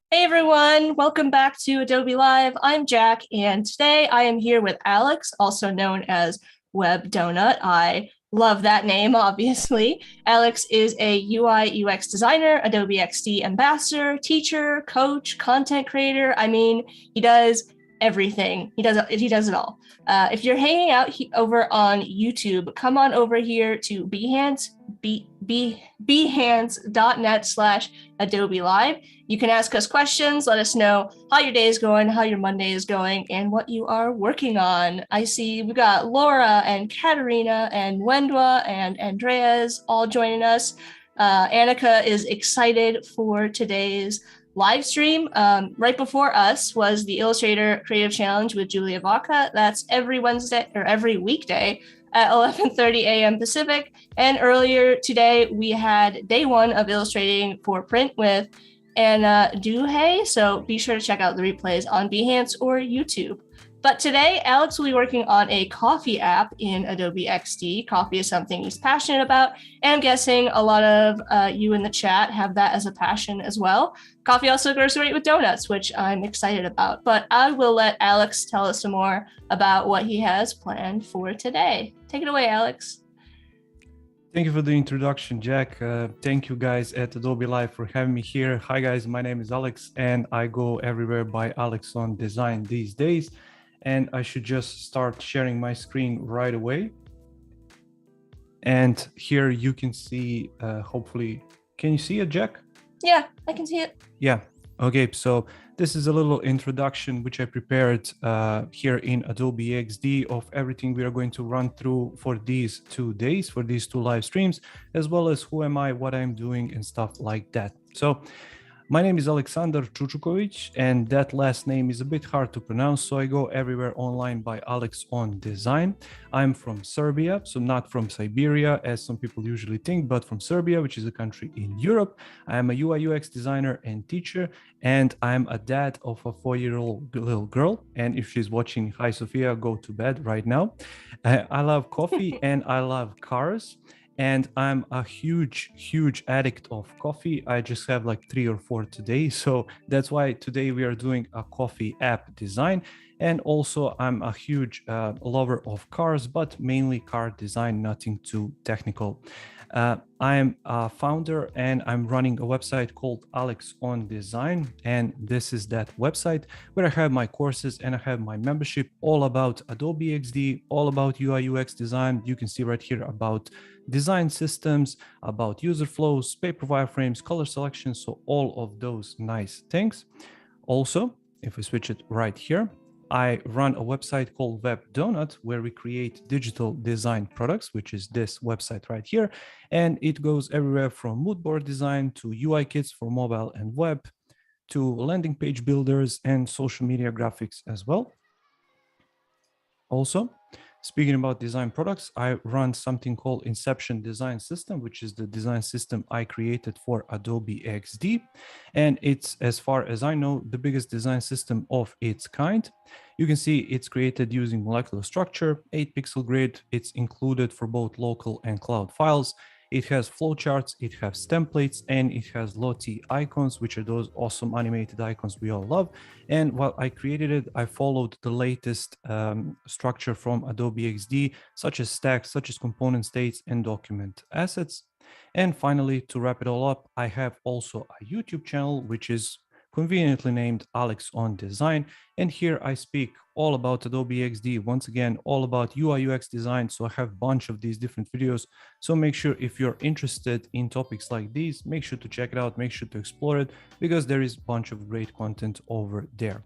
Hey everyone, welcome back to Adobe Live. I'm Jack, and today I am here with Alex, also known as Web Donut. I love that name, obviously. Alex is a UI/UX designer, Adobe XD ambassador, teacher, coach, content creator. I mean, he does everything. He does it all. If you're hanging out over on YouTube, come on over here to behance.net/Adobe Live. You can ask us questions, let us know how your day is going, how your Monday is going, and what you are working on. I see we got Laura and Katerina and Wendwa and Andreas all joining us. Annika is excited for today's live stream. Right before us was the Illustrator Creative Challenge with Julia Vaca. That's every Wednesday or every weekday at 11:30 a.m. Pacific. And earlier today, we had day one of illustrating for print with Anna Duhay. So be sure to check out the replays on Behance or YouTube. But today, Alex will be working on a coffee app in Adobe XD. Coffee is something he's passionate about, and I'm guessing a lot of you in the chat have that as a passion as well. Coffee also goes great with donuts, which I'm excited about. But I will let Alex tell us some more about what he has planned for today. Take it away, Alex. Thank you for the introduction, Jack. Thank you guys at Adobe Live for having me here. Hi guys, my name is Alex and I go everywhere by Alex on Design these days. And I should just start sharing my screen right away. And here you can see, hopefully, can you see it, Jack? Yeah, I can see it. Yeah. Okay, so this is a little introduction which I prepared here in Adobe XD of everything we are going to run through for these 2 days, for these 2 live streams, as well as who am I, what I'm doing and stuff like that. So my name is Aleksandar Čučuković, and that last name is a bit hard to pronounce, so I go everywhere online by Alex on Design. I'm from Serbia, so not from Siberia, as some people usually think, but from Serbia, which is a country in Europe. I am a UI/UX designer and teacher, and I'm a dad of a 4-year-old little girl. And if she's watching, hi Sophia, go to bed right now. I love coffee and I love cars. And I'm a huge addict of coffee. I just have like 3 or 4 today. So that's why today we are doing a coffee app design. And also I'm a huge lover of cars, but mainly car design, nothing too technical. I'm a founder and I'm running a website called Alex on Design. And this is that website where I have my courses and I have my membership all about Adobe XD, all about UI/UX design. You can see right here about design systems, about user flows, paper wireframes, color selection. So all of those nice things. Also, if we switch it right here, I run a website called Web Donut where we create digital design products, which is this website right here. And it goes everywhere from mood board design to UI kits for mobile and web to landing page builders and social media graphics as well. Also, speaking about design products, I run something called Inception Design System, which is the design system I created for Adobe XD. And it's, as far as I know, the biggest design system of its kind. You can see it's created using molecular structure, 8-pixel grid. It's included for both local and cloud files. It has flowcharts, it has templates, and it has Lottie icons, which are those awesome animated icons we all love. And while I created it, I followed the latest structure from Adobe XD, such as stacks, such as component states and document assets. And finally, to wrap it all up, I have also a YouTube channel, which is conveniently named Alex on Design. And here I speak all about Adobe XD, once again, all about UI/UX design. So I have a bunch of these different videos. So make sure if you're interested in topics like these, make sure to check it out, make sure to explore it, because there is a bunch of great content over there.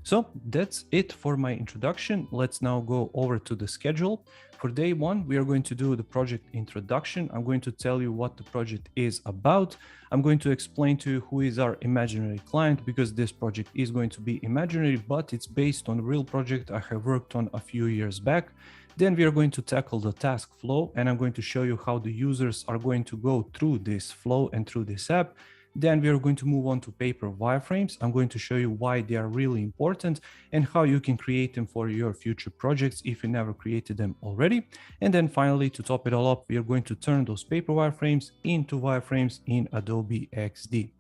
So that's it for my introduction. Let's now go over to the schedule. For day one, we are going to do the project introduction. I'm going to tell you what the project is about. I'm going to explain to you who is our imaginary client, because this project is going to be imaginary, but it's based on a real project I have worked on a few years back. Then we are going to tackle the task flow, and I'm going to show you how the users are going to go through this flow and through this app. Then we are going to move on to paper wireframes. I'm going to show you why they are really important and how you can create them for your future projects if you never created them already. And then finally, to top it all up, we are going to turn those paper wireframes into wireframes in Adobe XD.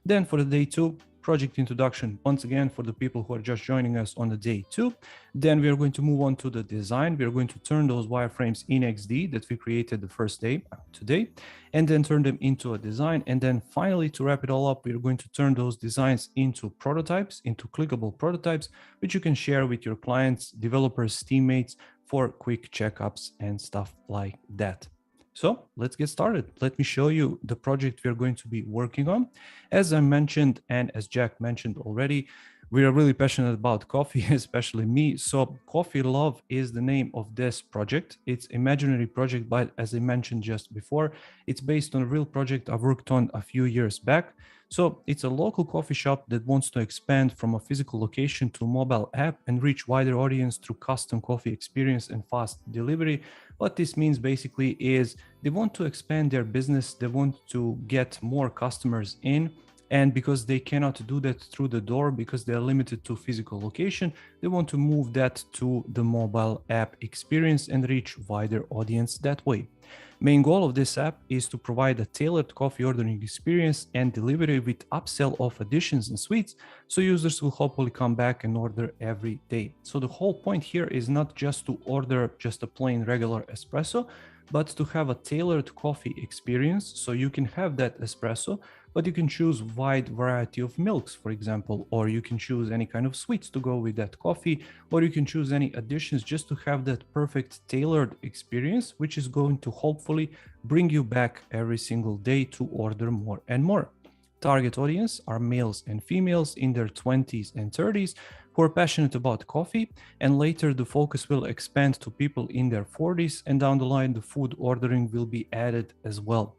Then for the day two, project introduction, once again, for the people who are just joining us on the day two. Then we are going to move on to the design. We are going to turn those wireframes in XD that we created the first day today, and then turn them into a design. And then finally, to wrap it all up, we are going to turn those designs into prototypes, into clickable prototypes, which you can share with your clients, developers, teammates for quick checkups and stuff like that. So let's get started. Let me show you the project we're going to be working on. As I mentioned, and as Jack mentioned already, we are really passionate about coffee, especially me. So Coffee Love is the name of this project. It's imaginary project, but as I mentioned just before, it's based on a real project I worked on a few years back. So it's a local coffee shop that wants to expand from a physical location to a mobile app and reach wider audience through custom coffee experience and fast delivery. What this means basically is they want to expand their business. They want to get more customers in. And because they cannot do that through the door because they are limited to physical location, they want to move that to the mobile app experience and reach wider audience that way. Main goal of this app is to provide a tailored coffee ordering experience and delivery with upsell of additions and suites, so users will hopefully come back and order every day. So the whole point here is not just to order just a plain regular espresso, but to have a tailored coffee experience. So you can have that espresso, but you can choose wide variety of milks, for example, or you can choose any kind of sweets to go with that coffee, or you can choose any additions just to have that perfect tailored experience, which is going to hopefully bring you back every single day to order more and more. Target audience are males and females in their 20s and 30s who are passionate about coffee, and later the focus will expand to people in their 40s, and down the line the food ordering will be added as well.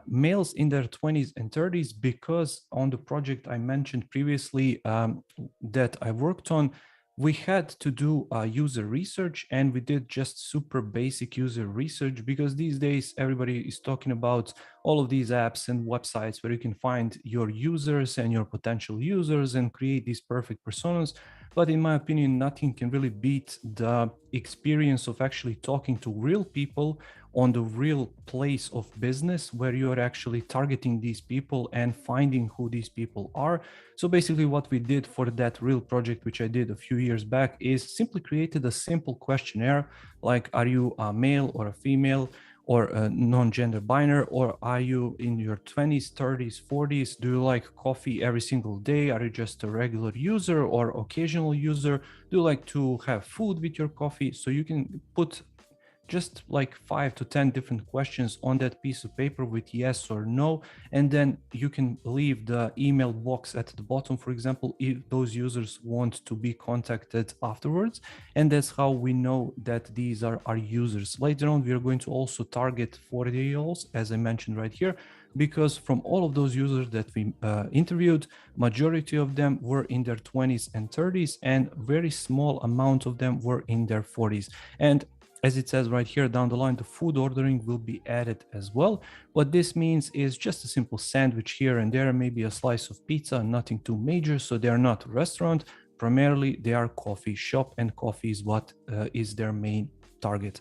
Males in their 20s and 30s, because on the project I mentioned previously that I worked on, we had to do user research, and we did just super basic user research because these days everybody is talking about all of these apps and websites where you can find your users and your potential users and create these perfect personas. But in my opinion, nothing can really beat the experience of actually talking to real people on the real place of business where you are actually targeting these people and finding who these people are. So basically what we did for that real project, which I did a few years back, is simply created a simple questionnaire like, are you a male or a female or a non-gender binary, or are you in your 20s, 30s, 40s? Do you like coffee every single day? Are you just a regular user or occasional user? Do you like to have food with your coffee? So you can put just like 5 to 10 different questions on that piece of paper with yes or no, and then you can leave the email box at the bottom, for example, if those users want to be contacted afterwards. And that's how we know that these are our users. Later on, we are going to also target 40-year-olds, as I mentioned right here, because from all of those users that we interviewed, majority of them were in their 20s and 30s, and very small amount of them were in their 40s. And as it says right here down the line, the food ordering will be added as well. What this means is just a simple sandwich here and there, maybe a slice of pizza, nothing too major. So they are not a restaurant. Primarily, they are coffee shop, and coffee is what is their main target.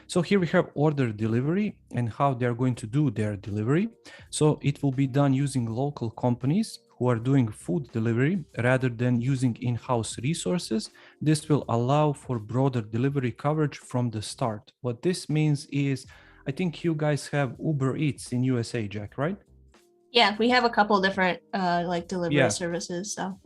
So here we have order delivery and how they're going to do their delivery. So it will be done using local companies who are doing food delivery rather than using in-house resources. This will allow for broader delivery coverage from the start. What this means is, I think you guys have Uber Eats in USA, Jack, right? Yeah, we have a couple different like delivery services. So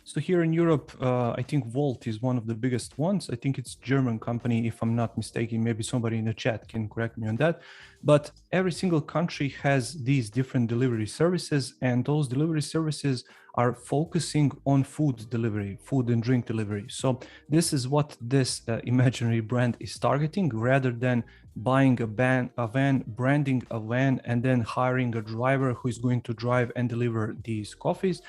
So here in Europe, I think Volt is one of the biggest ones. I think it's German company, if I'm not mistaken. Maybe somebody in the chat can correct me on that. But every single country has these different delivery services, and those delivery services are focusing on food delivery, food and drink delivery. So this is what this imaginary brand is targeting, rather than buying a van, branding a van, and then hiring a driver who is going to drive and deliver these coffees.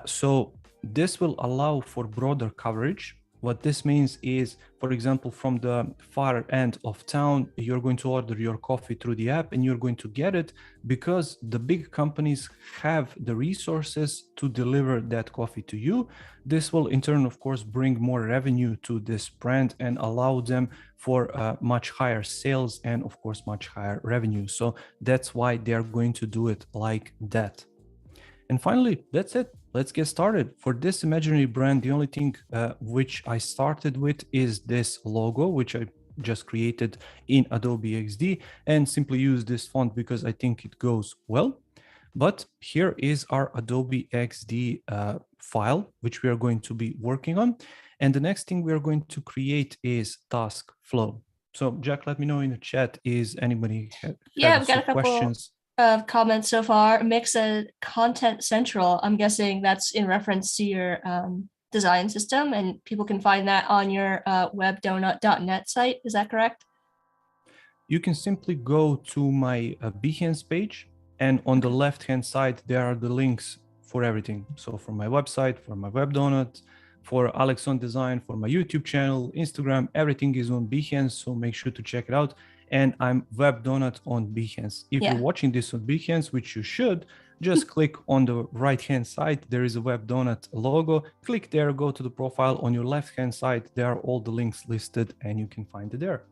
So this will allow for broader coverage. What this means is, for example, from the far end of town, you're going to order your coffee through the app and you're going to get it because the big companies have the resources to deliver that coffee to you. This will in turn, of course, bring more revenue to this brand and allow them for much higher sales and, of course, much higher revenue. So that's why they're going to do it like that. And finally, that's it. Let's get started. For this imaginary brand, the only thing which I started with is this logo, which I just created in Adobe XD and simply use this font because I think it goes well. But here is our Adobe XD file, which we are going to be working on. And the next thing we are going to create is task flow. So Jack, let me know in the chat, is anybody Yeah, we've got a couple questions of comments so far. Mick said Content Central. I'm guessing that's in reference to your design system, and people can find that on your webdonut.net site. Is that correct? You can simply go to my Behance page, and on the left-hand side, there are the links for everything. So for my website, for my web donut, for Aleksander design, for my YouTube channel, Instagram, everything is on Behance. So make sure to check it out. And I'm web donut on Behance. If you're watching this on Behance, which you should, just click on the right-hand side. There is a web donut logo. Click there, go to the profile. On your left-hand side, there are all the links listed and you can find it there.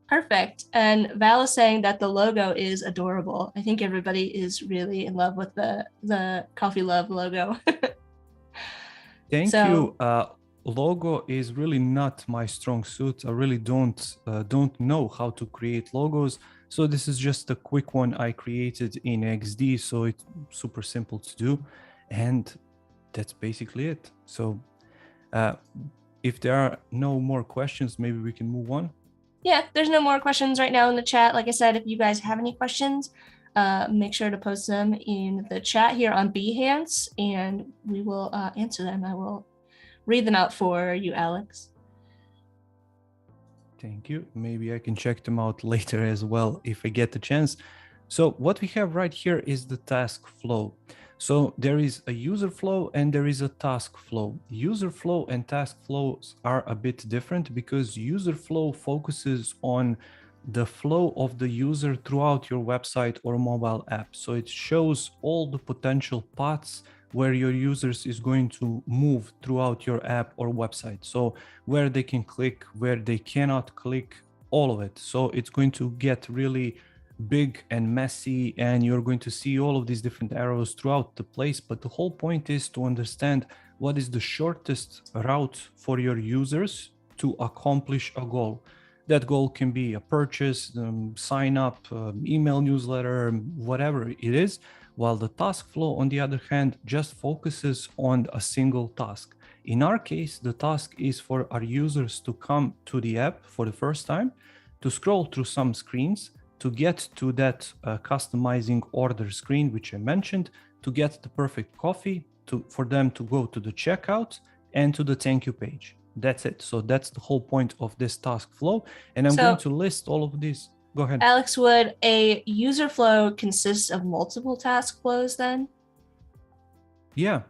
Perfect. And Val is saying that the logo is adorable. I think everybody is really in love with the Coffee Love logo. Thank you. Logo is really not my strong suit. I really don't know how to create logos. So this is just a quick one I created in XD. So it's super simple to do. And that's basically it. So if there are no more questions, maybe we can move on. Yeah, there's no more questions right now in the chat. Like I said, if you guys have any questions, make sure to post them in the chat here on Behance, and we will answer them. I will read them out for you, Alex. Thank you. Maybe I can check them out later as well if I get the chance. So what we have right here is the task flow. So there is a user flow and there is a task flow. User flow and task flows are a bit different because user flow focuses on the flow of the user throughout your website or mobile app. So it shows all the potential paths where your users is going to move throughout your app or website. So where they can click, where they cannot click, all of it. So it's going to get really big and messy, and you're going to see all of these different arrows throughout the place. But the whole point is to understand what is the shortest route for your users to accomplish a goal. That goal can be a purchase, sign up, email newsletter, whatever it is. While the task flow, on the other hand, just focuses on a single task. In our case, the task is for our users to come to the app for the first time, to scroll through some screens, to get to that customizing order screen, which I mentioned, to get the perfect coffee, for them to go to the checkout and to the thank you page. That's it. So that's the whole point of this task flow. And I'm going to list all of these. Go ahead. Alex, would a user flow consist of multiple task flows then? Yeah.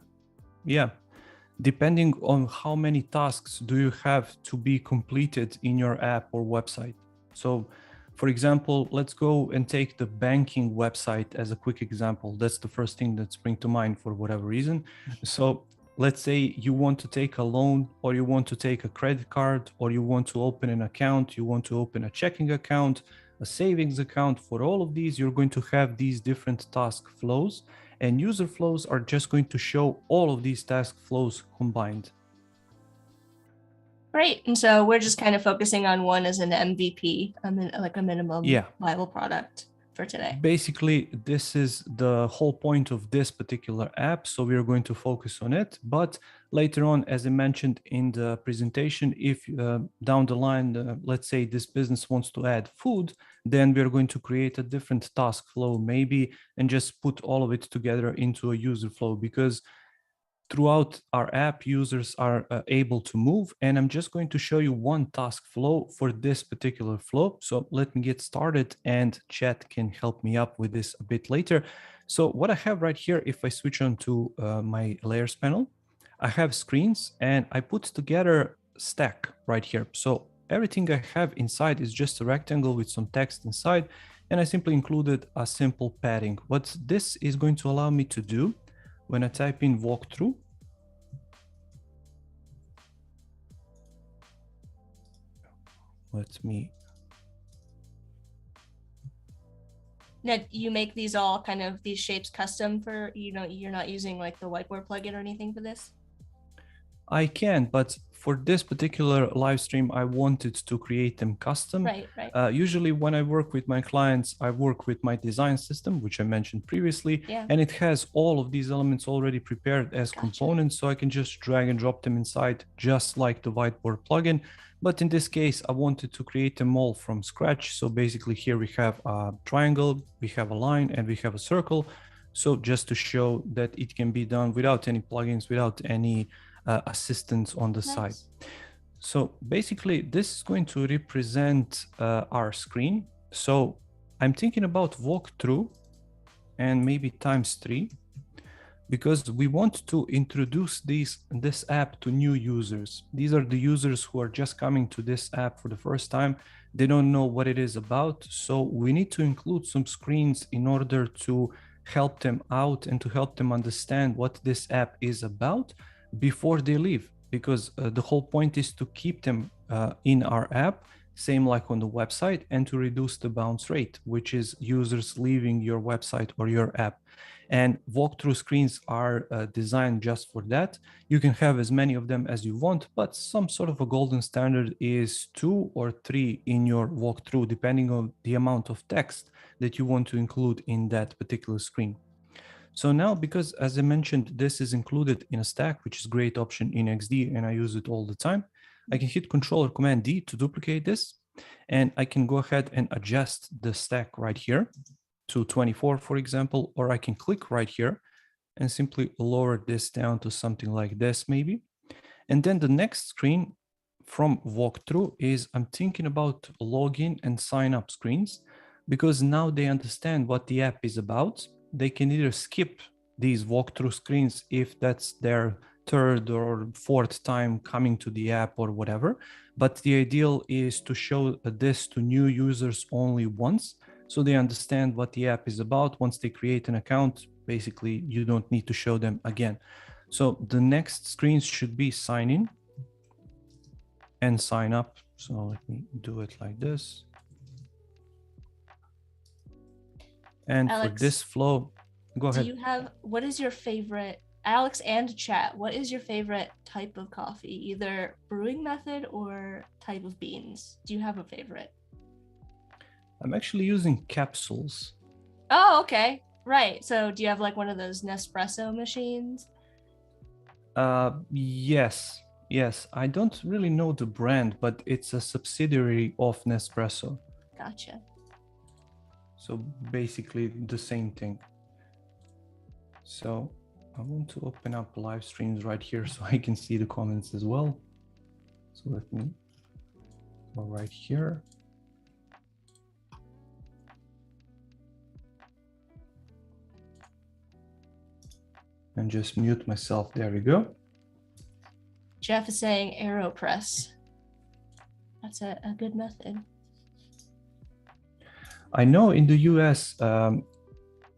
Depending on how many tasks do you have to be completed in your app or website. So for example, let's go and take the banking website as a quick example. That's the first thing that springs to mind for whatever reason. So let's say you want to take a loan, or you want to take a credit card, or you want to open an account, you want to open a checking account, a savings account. For all of these, you're going to have these different task flows, and user flows are just going to show all of these task flows combined. Great. And so we're just kind of focusing on one as an MVP, like a minimum viable product. for today? Basically, this is the whole point of this particular app. So we're going to focus on it. But later on, as I mentioned in the presentation, if down the line, let's say this business wants to add food, then we're going to create a different task flow maybe and just put all of it together into a user flow, because throughout our app, users are able to move, and I'm just going to show you one task flow for this particular flow. So let me get started, and chat can help me up with this a bit later. So what I have right here, if I switch on to my layers panel, I have screens and I put together stack right here. So everything I have inside is just a rectangle with some text inside, and I simply included a simple padding. What this is going to allow me to do, when I type in walkthrough, let me. Now, you make these all kind of these shapes custom for, you're not using like the whiteboard plugin or anything for this? I can, but for this particular live stream, I wanted to create them custom. Right. Usually when I work with my clients, I work with my design system, which I mentioned previously, and it has all of these elements already prepared as components. So I can just drag and drop them inside, just like the whiteboard plugin. But in this case, I wanted to create them all from scratch. So basically here we have a triangle, we have a line, and we have a circle. So just to show that it can be done without any plugins, without any assistance on the side. So basically this is going to represent our screen. So I'm thinking about walkthrough and maybe ×3, because we want to introduce this app to new users. These are the users who are just coming to this app for the first time. They don't know what it is about. So we need to include some screens in order to help them out and to help them understand what this app is about before they leave, because the whole point is to keep them in our app, same like on the website, and to reduce the bounce rate, which is users leaving your website or your app. And walkthrough screens are designed just for that. You can have as many of them as you want, but some sort of a golden standard is 2 or 3 in your walkthrough, depending on the amount of text that you want to include in that particular screen. So now, because as I mentioned, this is included in a stack, which is a great option in XD, and I use it all the time, I can hit Control or Command D to duplicate this, and I can go ahead and adjust the stack right here to 24, for example, or I can click right here and simply lower this down to something like this maybe. And then the next screen from walkthrough is I'm thinking about login and sign up screens, because now they understand what the app is about. They can either skip these walkthrough screens if that's their third or fourth time coming to the app or whatever. But the ideal is to show this to new users only once, so they understand what the app is about. Once they create an account, basically you don't need to show them again. So the next screens should be sign in and sign up. So let me do it like this. And Alex, for this flow, go ahead. What is your favorite, Alex and chat, what is your favorite type of coffee? Either brewing method or type of beans? Do you have a favorite? I'm actually using capsules. Oh, okay. Right. So do you have like one of those Nespresso machines? Yes. I don't really know the brand, but it's a subsidiary of Nespresso. Gotcha. So basically the same thing. So I want to open up live streams right here so I can see the comments as well. So let me go right here. And just mute myself. There we go. Jeff is saying AeroPress. That's a good method. I know in the US, a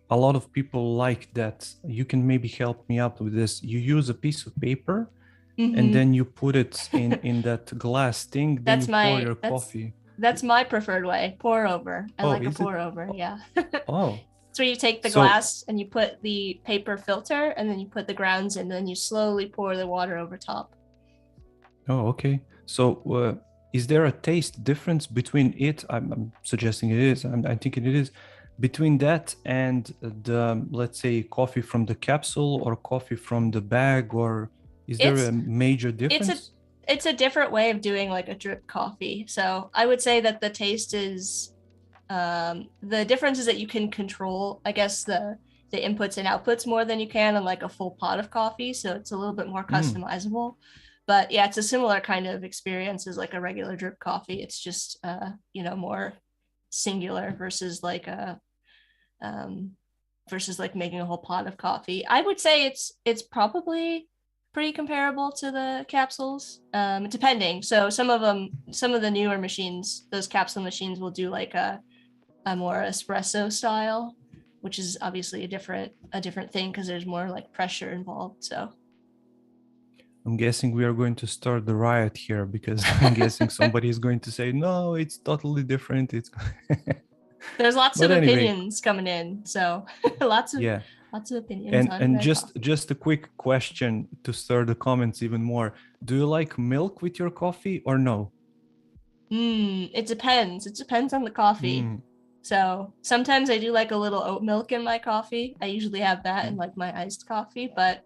lot of people like that. You can maybe help me out with this. You use a piece of paper and then you put it in that glass thing. Then you pour your coffee. That's my preferred way. Pour over. I like a pour over. Yeah. Oh. So you take the glass and you put the paper filter and then you put the grounds in, and then you slowly pour the water over top. Oh, okay. So is there a taste difference between it? I'm suggesting it is. I'm thinking it is Between that and the, let's say, coffee from the capsule or coffee from the bag, or is there a major difference? It's a different way of doing like a drip coffee. So I would say that the taste is the difference is that you can control, I guess, the inputs and outputs more than you can on like a full pot of coffee. So it's a little bit more customizable. But yeah, it's a similar kind of experience as like a regular drip coffee. It's just more singular versus like making a whole pot of coffee. I would say it's probably pretty comparable to the capsules, depending. So some of the newer machines, those capsule machines will do like a more espresso style, which is obviously a different thing because there's more like pressure involved. So I'm guessing we are going to start the riot here, because I'm guessing somebody is going to say, no, it's totally different. It's there's lots of opinions coming in. So lots of opinions and just a quick question to stir the comments even more. Do you like milk with your coffee or no? It depends. It depends on the coffee. So sometimes I do like a little oat milk in my coffee. I usually have that in like my iced coffee, but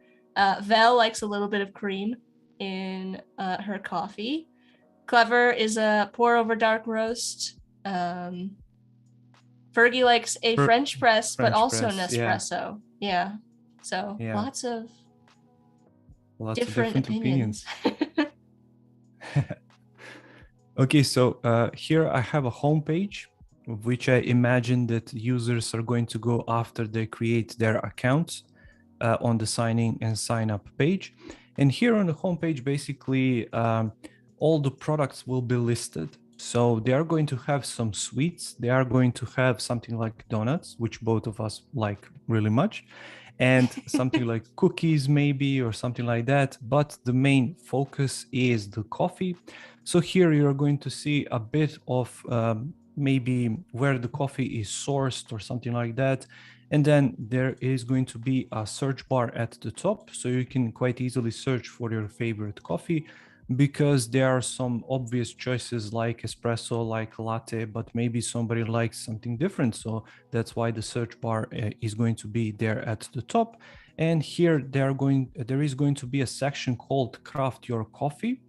Vel likes a little bit of cream in her coffee. Clever is a pour over dark roast. Fergie likes a French press, but also Nespresso. Yeah. So lots of different opinions. Okay, so here I have a homepage, which I imagine that users are going to go after they create their accounts on the signing and sign up page. And here on the homepage, basically, all the products will be listed. So they are going to have some sweets. They are going to have something like donuts, which both of us like really much, and something like cookies maybe, or something like that. But the main focus is the coffee. So here you're going to see a bit of maybe where the coffee is sourced or something like that. And then there is going to be a search bar at the top, so you can quite easily search for your favorite coffee, because there are some obvious choices like espresso, like latte, but maybe somebody likes something different. So that's why the search bar is going to be there at the top. And here there is going to be a section called Craft Your Coffee,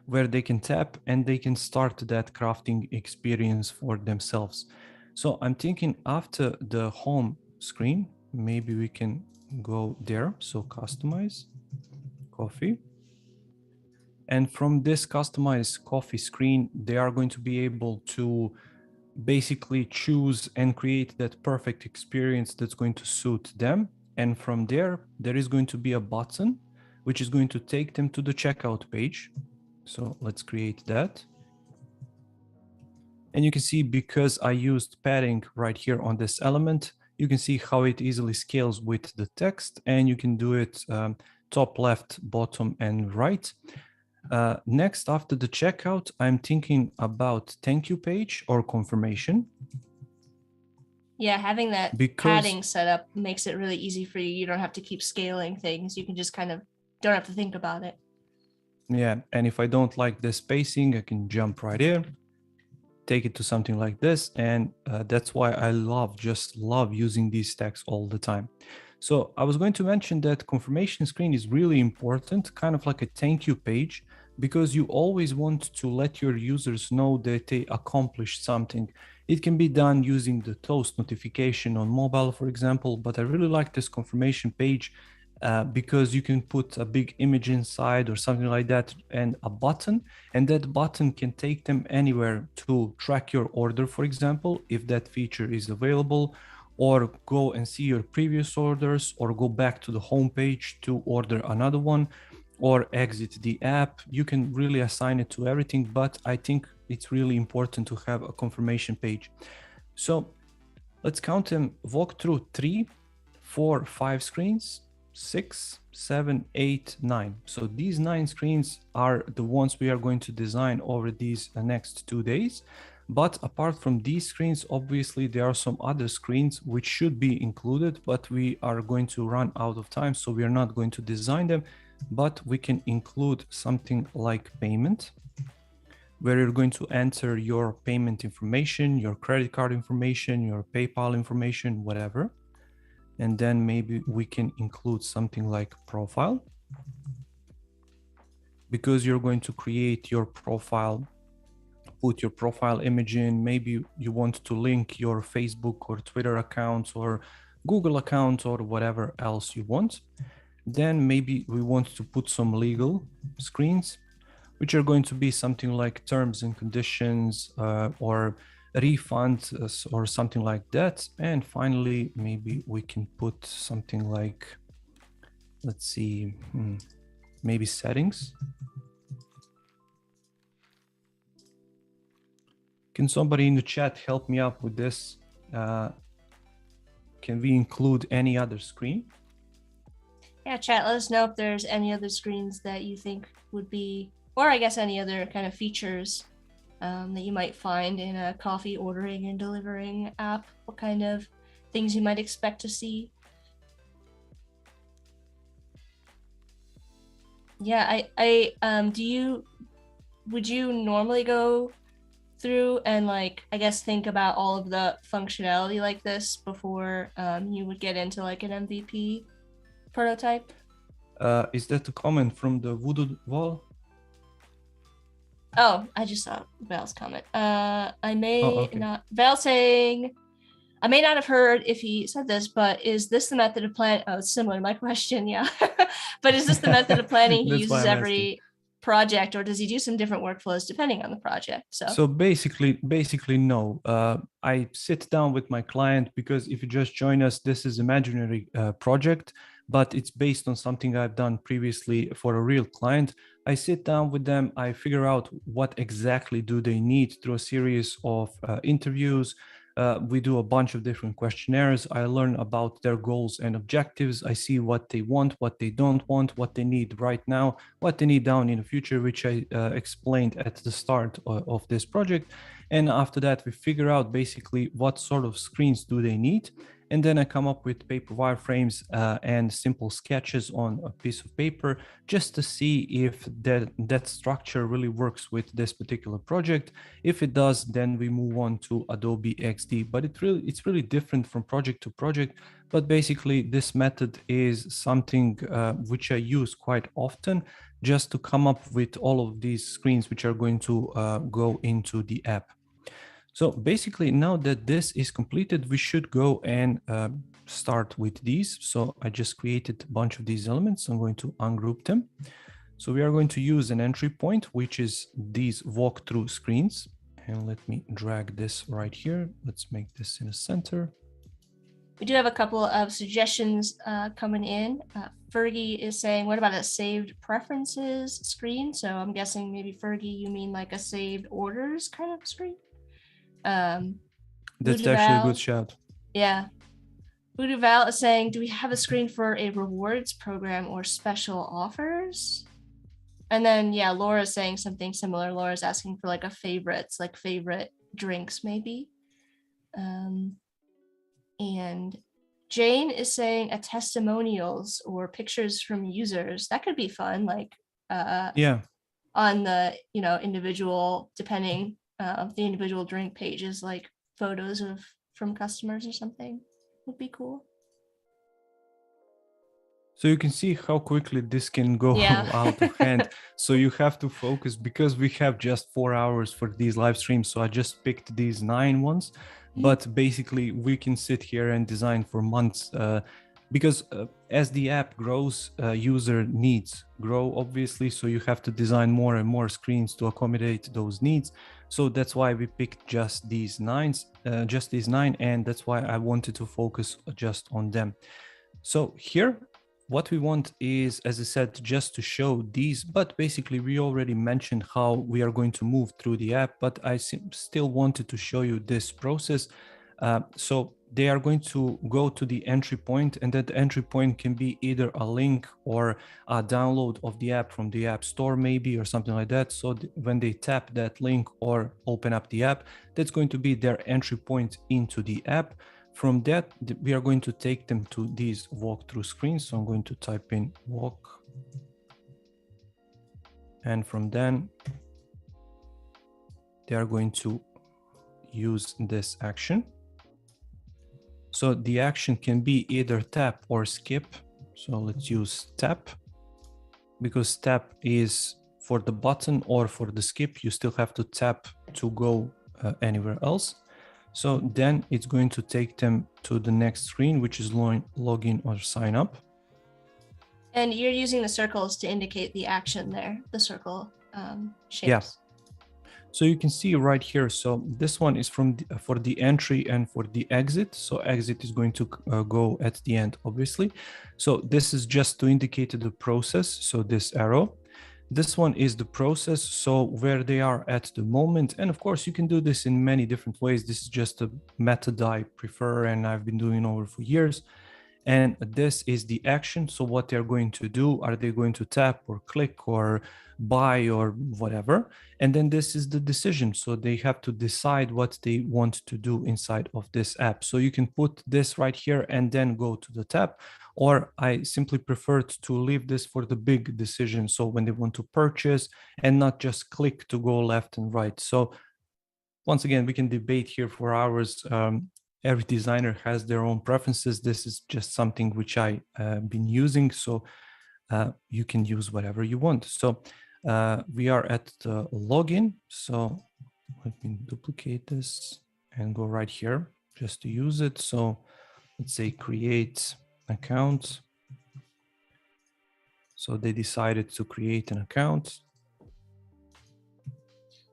where they can tap and they can start that crafting experience for themselves. So I'm thinking after the home screen, maybe we can go there. So customize coffee. And from this customized coffee screen, they are going to be able to basically choose and create that perfect experience that's going to suit them. And from there is going to be a button which is going to take them to the checkout page. So let's create that. And you can see, because I used padding right here on this element, you can see how it easily scales with the text, and you can do it top, left, bottom, and right. Next, after the checkout, I'm thinking about thank you page or confirmation. Yeah, having that padding set up makes it really easy for you. You don't have to keep scaling things. You can just kind of don't have to think about it. Yeah, and if I don't like the spacing, I can jump right here, take it to something like this, and that's why I just love using these tags all the time. So I was going to mention that confirmation screen is really important, kind of like a thank you page, because you always want to let your users know that they accomplished something. It can be done using the toast notification on mobile, for example, but I really like this confirmation page because you can put a big image inside or something like that, and a button, and that button can take them anywhere to track your order, for example, if that feature is available, or go and see your previous orders, or go back to the home page to order another one, or exit the app. You can really assign it to everything, but I think it's really important to have a confirmation page. So let's count them, walk through 3, 4, 5 screens, 6, 7, 8, 9. So these 9 screens are the ones we are going to design over these next 2 days. But apart from these screens, obviously there are some other screens which should be included, but we are going to run out of time, so we are not going to design them, but we can include something like payment. where you're going to enter your payment information, your credit card information, your PayPal information, whatever. And then maybe we can include something like profile, because you're going to create your profile, put your profile image in. Maybe you want to link your Facebook or Twitter accounts or Google account or whatever else you want. Then maybe we want to put some legal screens, which are going to be something like terms and conditions or refund or something like that. And finally, maybe we can put something like, let's see, maybe settings. Can somebody in the chat help me out with this? Can we include any other screen? Yeah, chat, let us know if there's any other screens that you think would be, or I guess any other kind of features that you might find in a coffee ordering and delivering app. What kind of things you might expect to see. Yeah, would you normally go through and like, I guess, think about all of the functionality like this before you would get into like an MVP prototype? Is that a comment from the Voodoo Wall? Oh, I just saw Val's comment. I may okay. not, Val saying, I may not have heard if he said this, but is this the method of plan? Oh, it's similar to my question, yeah. But is this the method of planning he uses every project, or does he do some different workflows depending on the project? So basically no. I sit down with my client, because if you just join us, this is imaginary project, but it's based on something I've done previously for a real client. I sit down with them, I figure out what exactly do they need through a series of interviews. We do a bunch of different questionnaires. I learn about their goals and objectives. I see what they want, what they don't want, what they need right now, what they need down in the future, which I explained at the start of this project. And after that, we figure out basically what sort of screens do they need. And then I come up with paper wireframes and simple sketches on a piece of paper, just to see if that structure really works with this particular project. If it does, then we move on to Adobe XD. But it's really different from project to project. But basically, this method is something which I use quite often, just to come up with all of these screens which are going to go into the app. So basically, now that this is completed, we should go and start with these. So I just created a bunch of these elements. I'm going to ungroup them. So we are going to use an entry point, which is these walkthrough screens. And let me drag this right here. Let's make this in the center. We do have a couple of suggestions coming in. Fergie is saying, what about a saved preferences screen? So I'm guessing maybe Fergie, you mean like a saved orders kind of screen? That's actually a good shout. Yeah. Voodoo Val is saying, do we have a screen for a rewards program or special offers? And then, yeah, Laura's saying something similar. Laura's asking for like a favorites, like favorite drinks maybe. And Jane is saying a testimonials or pictures from users. That could be fun, like yeah, on the individual, depending the individual drink pages, like photos from customers or something would be cool. So you can see how quickly this can go out of hand. So you have to focus, because we have just 4 hours for these live streams. So I just picked these 9 ones, but basically we can sit here and design for months, because as the app grows, user needs grow, obviously. So you have to design more and more screens to accommodate those needs. So that's why we picked just these 9, and that's why I wanted to focus just on them. So here, what we want is, as I said, just to show these, but basically we already mentioned how we are going to move through the app, but I still wanted to show you this process. So they are going to go to the entry point, and that entry point can be either a link or a download of the app from the App Store maybe, or something like that. So when they tap that link or open up the app, that's going to be their entry point into the app. From that, we are going to take them to these walkthrough screens. So I'm going to type in walk. And from then, they are going to use this action. So the action can be either tap or skip. So let's use tap, because tap is for the button, or for the skip, you still have to tap to go anywhere else. So then it's going to take them to the next screen, which is login or sign up. And you're using the circles to indicate the action there, the circle shapes. Yeah. So you can see right here. So this one is for the entry and for the exit. So exit is going to go at the end, obviously. So this is just to indicate the process. So this arrow. This one is the process, so where they are at the moment. And of course, you can do this in many different ways. This is just a method I prefer and I've been doing over for years. And this is the action. So what they're going to do, are they going to tap or click or buy or whatever? And then this is the decision. So they have to decide what they want to do inside of this app. So you can put this right here and then go to the tap, or I simply preferred to leave this for the big decision. So when they want to purchase and not just click to go left and right. So once again, we can debate here for hours. Every designer has their own preferences. This is just something which I been using. So you can use whatever you want. So we are at the login. So let me duplicate this and go right here just to use it. So let's say create account. So they decided to create an account.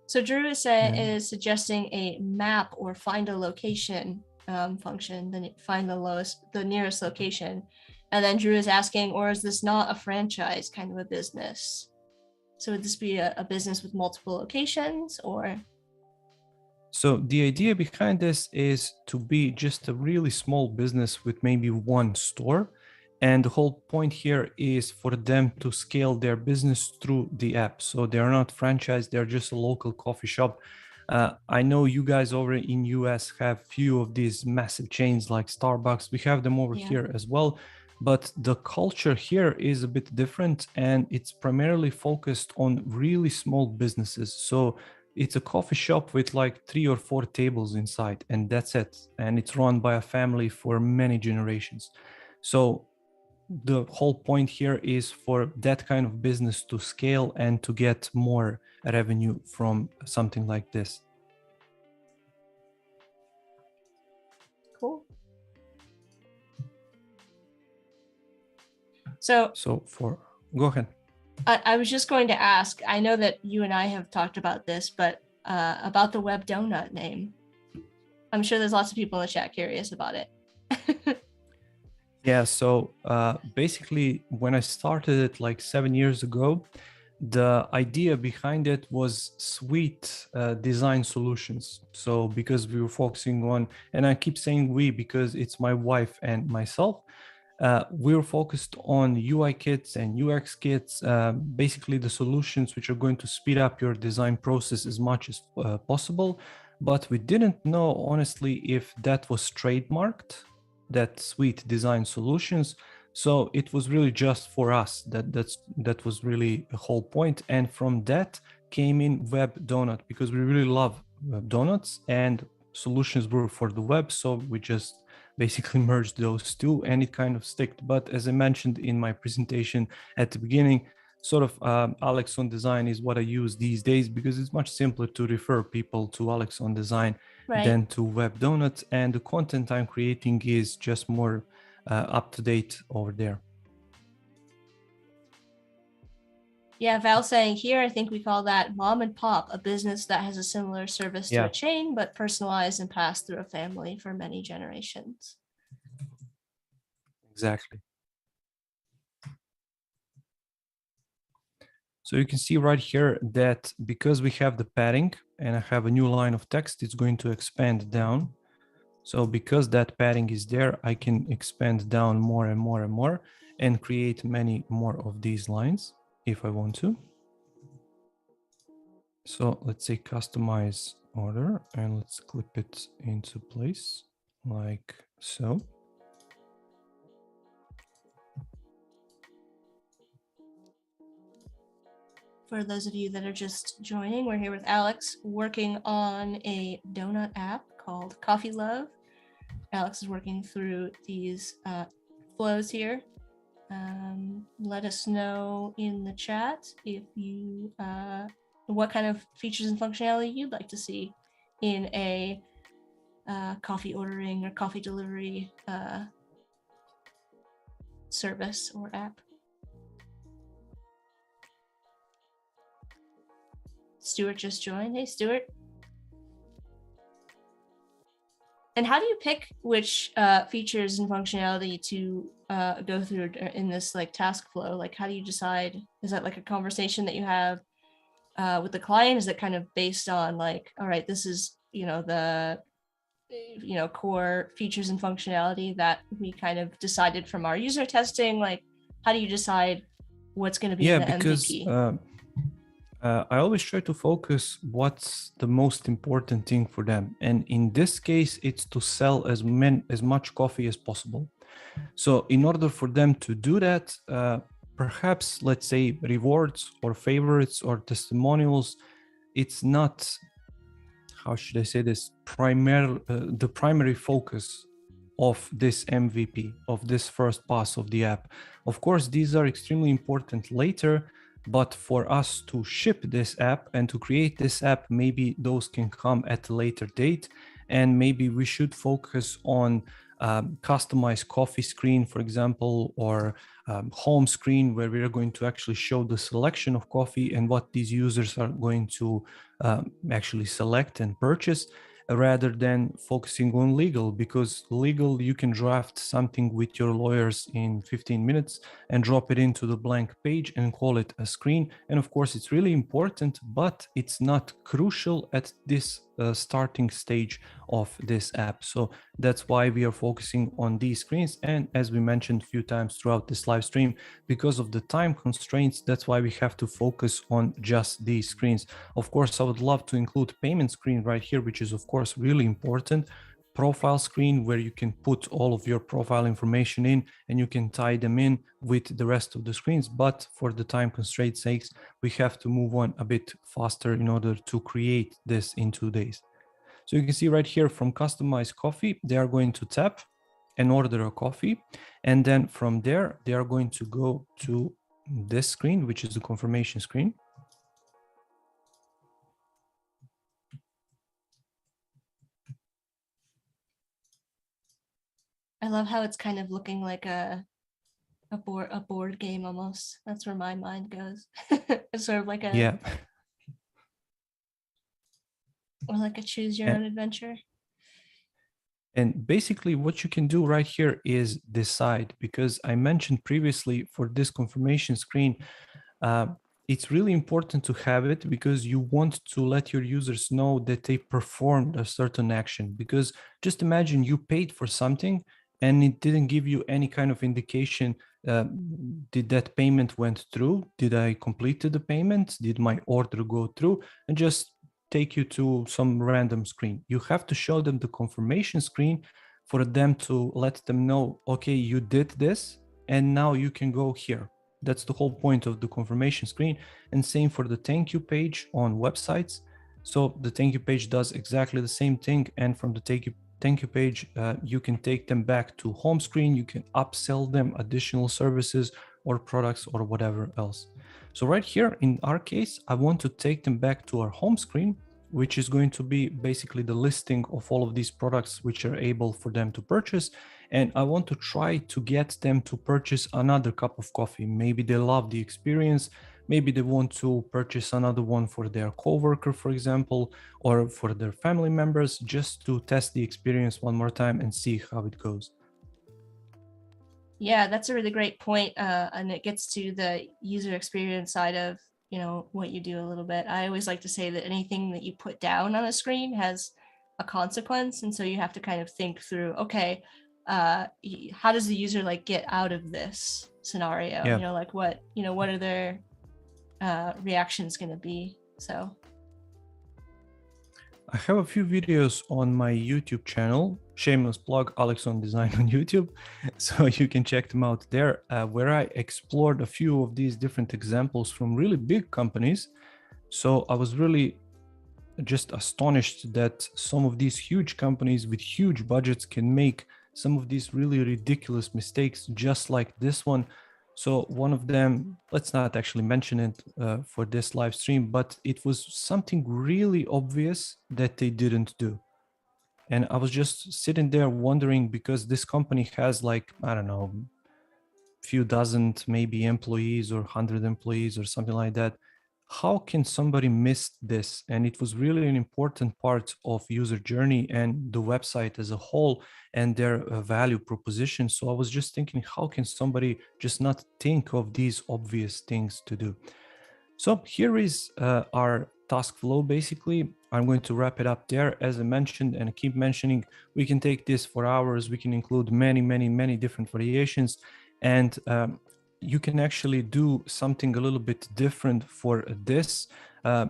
So Drew is suggesting a map or find a location function, then find the nearest location. And then Drew is asking, or is this not a franchise kind of a business? So would this be a business with multiple locations, or? So the idea behind this is to be just a really small business with maybe one store. And the whole point here is for them to scale their business through the app. So they're not franchised, they're just a local coffee shop. I know you guys over in US have few of these massive chains like Starbucks. We have them over here as well. But the culture here is a bit different, and it's primarily focused on really small businesses. So it's a coffee shop with like 3 or 4 tables inside, and that's it. And it's run by a family for many generations. So the whole point here is for that kind of business to scale and to get more revenue from something like this. Cool. Go ahead. I was just going to ask, I know that you and I have talked about this, but about the web donut name. I'm sure there's lots of people in the chat curious about it. Yeah, so basically when I started it like 7 years ago, the idea behind it was sweet design solutions. So because we were focusing on, and I keep saying we because it's my wife and myself, we were focused on UI kits and UX kits, basically the solutions which are going to speed up your design process as much as possible. But we didn't know, honestly, if that was trademarked, that sweet design solutions. So it was really just for us. That was really the whole point. And from that came in Web Donut, because we really love donuts and solutions were for the web. So we just basically merged those two and it kind of sticked. But as I mentioned in my presentation at the beginning, sort of Alex on Design is what I use these days, because it's much simpler to refer people to Alex on Design than to Web Donut, and the content I'm creating is just more up to date over there. Yeah, Val saying here, I think we call that mom and pop, a business that has a similar service to a chain, but personalized and passed through a family for many generations. Exactly. So you can see right here that because we have the padding and I have a new line of text, it's going to expand down. So because that padding is there, I can expand down more and more and more and create many more of these lines if I want to. So let's say customize order and let's clip it into place like so. For those of you that are just joining, we're here with Alex working on a donut app called Coffee Love. Alex is working through these flows here. Let us know in the chat if you what kind of features and functionality you'd like to see in a coffee ordering or coffee delivery service or app. Stuart just joined. Hey, Stuart. And how do you pick which features and functionality to go through in this like task flow? Like, how do you decide? Is that like a conversation that you have with the client? Is it kind of based on like, all right, this is, the core features and functionality that we kind of decided from our user testing? Like, how do you decide what's going to be in the MVP? I always try to focus what's the most important thing for them. And in this case, it's to sell as much coffee as possible. So in order for them to do that, perhaps, let's say, rewards or favorites or testimonials, it's not, how should I say this, the primary focus of this MVP, of this first pass of the app. Of course, these are extremely important later, but for us to ship this app and to create this app, maybe those can come at a later date. And maybe we should focus on customized coffee screen, for example, or home screen, where we are going to actually show the selection of coffee and what these users are going to actually select and purchase, rather than focusing on legal, because legal, you can draft something with your lawyers in 15 minutes and drop it into the blank page and call it a screen. And of course, it's really important, but it's not crucial at this starting stage of this app. So that's why we are focusing on these screens. And as we mentioned a few times throughout this live stream, because of the time constraints, that's why we have to focus on just these screens. Of course, I would love to include payment screen right here, which is of course really important. Profile screen, where you can put all of your profile information in and you can tie them in with the rest of the screens. But for the time constraint sakes, we have to move on a bit faster in order to create this in 2 days. So you can see right here from Customize Coffee, they are going to tap and order a coffee. And then from there, they are going to go to this screen, which is the confirmation screen. I love how it's kind of looking like a board game almost. That's where my mind goes. It's sort of like a or like a choose your own adventure. And basically what you can do right here is decide, because I mentioned previously for this confirmation screen, it's really important to have it because you want to let your users know that they performed a certain action. Because just imagine you paid for something and it didn't give you any kind of indication. Did that payment went through? Did I completed the payment? Did my order go through? And just take you to some random screen. You have to show them the confirmation screen for them to let them know, okay, you did this and now you can go here. That's the whole point of the confirmation screen. And same for the thank you page on websites. So the thank you page does exactly the same thing. And from the thank you page, you can take them back to home screen. You can upsell them additional services or products or whatever else. So right here in our case, I want to take them back to our home screen, which is going to be basically the listing of all of these products which are able for them to purchase. And I want to try to get them to purchase another cup of coffee. Maybe they love the experience. Maybe they want to purchase another one for their coworker, for example, or for their family members, just to test the experience one more time and see how it goes. Yeah, that's a really great point. And it gets to the user experience side of, what you do a little bit. I always like to say that anything that you put down on a screen has a consequence. And so you have to kind of think through, okay, how does the user like get out of this scenario? Yeah. Like what are their reactions going to be? So I have a few videos on my YouTube channel, shameless plug, Aleksander Design on YouTube. So you can check them out there, where I explored a few of these different examples from really big companies. So I was really just astonished that some of these huge companies with huge budgets can make some of these really ridiculous mistakes, just like this one. So one of them, let's not actually mention it for this live stream, but it was something really obvious that they didn't do. And I was just sitting there wondering, because this company has like, I don't know, few dozen maybe employees or 100 employees or something like that. How can somebody miss this? And it was really an important part of user journey and the website as a whole and their value proposition. So I was just thinking, how can somebody just not think of these obvious things to do? So here is our task flow. Basically, I'm going to wrap it up there. As I mentioned, and I keep mentioning, we can take this for hours. We can include many different variations. And you can actually do something a little bit different for this.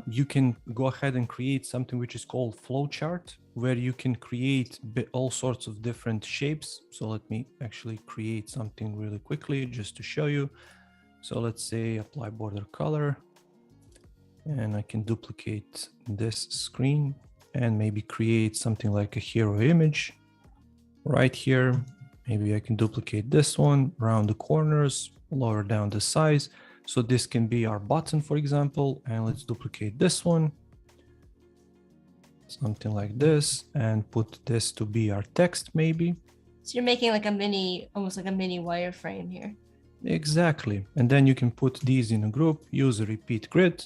You can go ahead and create something which is called flowchart, where you can create all sorts of different shapes. So let me actually create something really quickly just to show you. So let's say apply border color, and I can duplicate this screen and maybe create something like a hero image right here. Maybe I can duplicate this one around the corners, lower down the size. So this can be our button, for example, and let's duplicate this one, something like this, and put this to be our text maybe. So you're making like a mini, almost like a mini wireframe here. Exactly. And then you can put these in a group, use a repeat grid,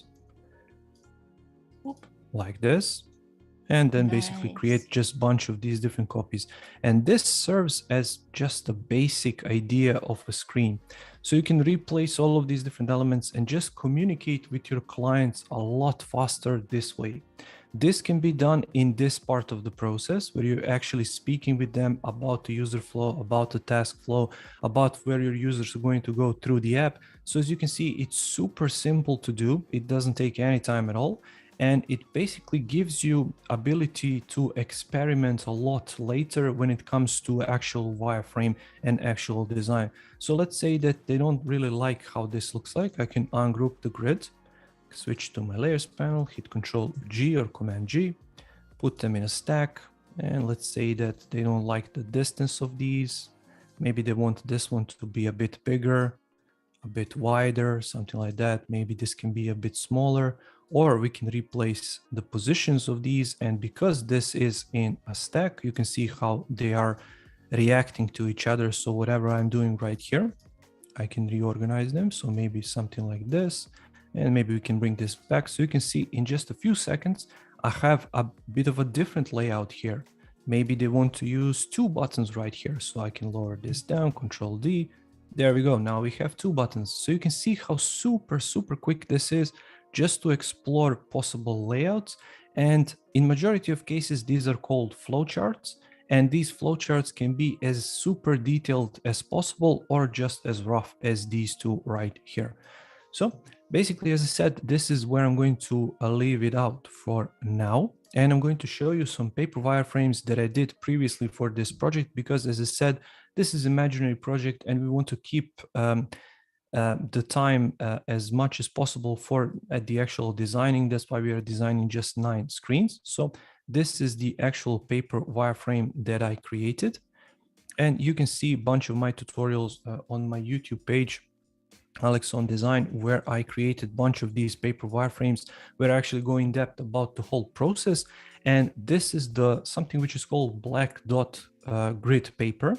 like this. And then basically create just a bunch of these different copies. And this serves as just a basic idea of a screen. So you can replace all of these different elements and just communicate with your clients a lot faster this way. This can be done in this part of the process where you're actually speaking with them about the user flow, about the task flow, about where your users are going to go through the app. So as you can see, it's super simple to do. It doesn't take any time at all. And it basically gives you ability to experiment a lot later when it comes to actual wireframe and actual design. So let's say that they don't really like how this looks like. I can ungroup the grid, switch to my layers panel, hit Control G or Command G, put them in a stack. And let's say that they don't like the distance of these. Maybe they want this one to be a bit bigger, a bit wider, something like that. Maybe this can be a bit smaller. Or we can replace the positions of these. And because this is in a stack, you can see how they are reacting to each other. So whatever I'm doing right here, I can reorganize them. So maybe something like this, and maybe we can bring this back. So you can see in just a few seconds, I have a bit of a different layout here. Maybe they want to use two buttons right here. So I can lower this down, Control D. There we go. Now we have two buttons. So you can see how super quick this is, just to explore possible layouts. And in majority of cases, these are called flowcharts. And these flowcharts can be as super detailed as possible or just as rough as these two right here. So basically, as I said, this is where I'm going to leave it out for now. And I'm going to show you some paper wireframes that I did previously for this project, because as I said, this is an imaginary project and we want to keep the time as much as possible for the actual designing. That's why we are designing just 9 screens. So this is the actual paper wireframe that I created. And you can see a bunch of my tutorials on my YouTube page, Aleksandar Design, where I created a bunch of these paper wireframes. We're actually going in depth about the whole process. And this is something which is called black dot grid paper,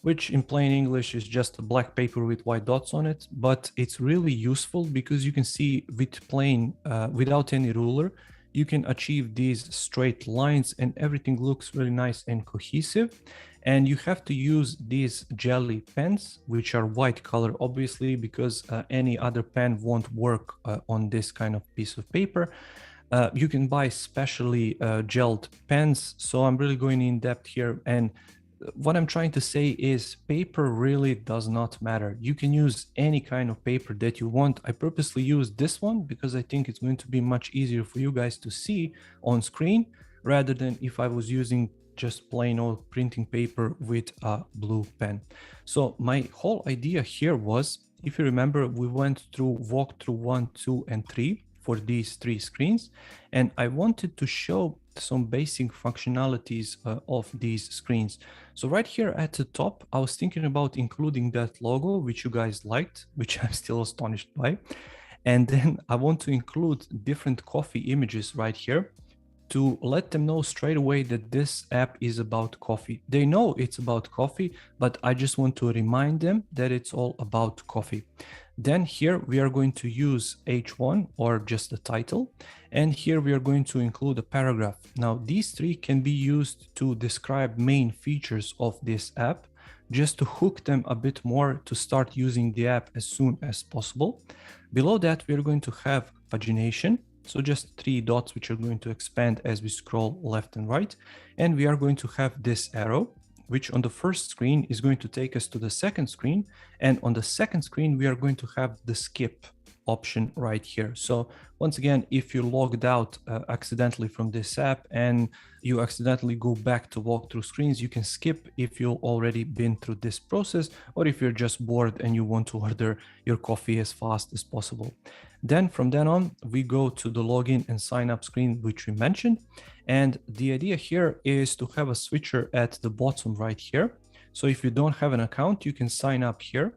which in plain English is just a black paper with white dots on it. But it's really useful because you can see with plain, without any ruler, you can achieve these straight lines and everything looks really nice and cohesive. And you have to use these jelly pens, which are white color, obviously, because any other pen won't work on this kind of piece of paper. You can buy specially gelled pens. So I'm really going in depth here. And what I'm trying to say is paper really does not matter. You can use any kind of paper that you want. I purposely use this one because I think it's going to be much easier for you guys to see on screen. rather than if I was using just plain old printing paper with a blue pen. So my whole idea here was, if you remember, we went through walkthrough 1, 2, and 3 for these 3 screens, and I wanted to show some basic functionalities of these screens. So right here at the top, I was thinking about including that logo, which you guys liked, which I'm still astonished by. And then I want to include different coffee images right here to let them know straight away that this app is about coffee. They know it's about coffee, but I just want to remind them that it's all about coffee. Then here we are going to use H1 or just the title. And here we are going to include a paragraph. Now these 3 can be used to describe main features of this app, just to hook them a bit more to start using the app as soon as possible. Below that, we are going to have pagination. So just 3 dots, which are going to expand as we scroll left and right. And we are going to have this arrow, which on the first screen is going to take us to the second screen. And on the second screen, we are going to have the skip option right here. So once again, if you logged out accidentally from this app and you accidentally go back to walkthrough screens, you can skip if you've already been through this process, or if you're just bored and you want to order your coffee as fast as possible. Then from then on, we go to the login and sign up screen, which we mentioned. And the idea here is to have a switcher at the bottom right here. So if you don't have an account, you can sign up here.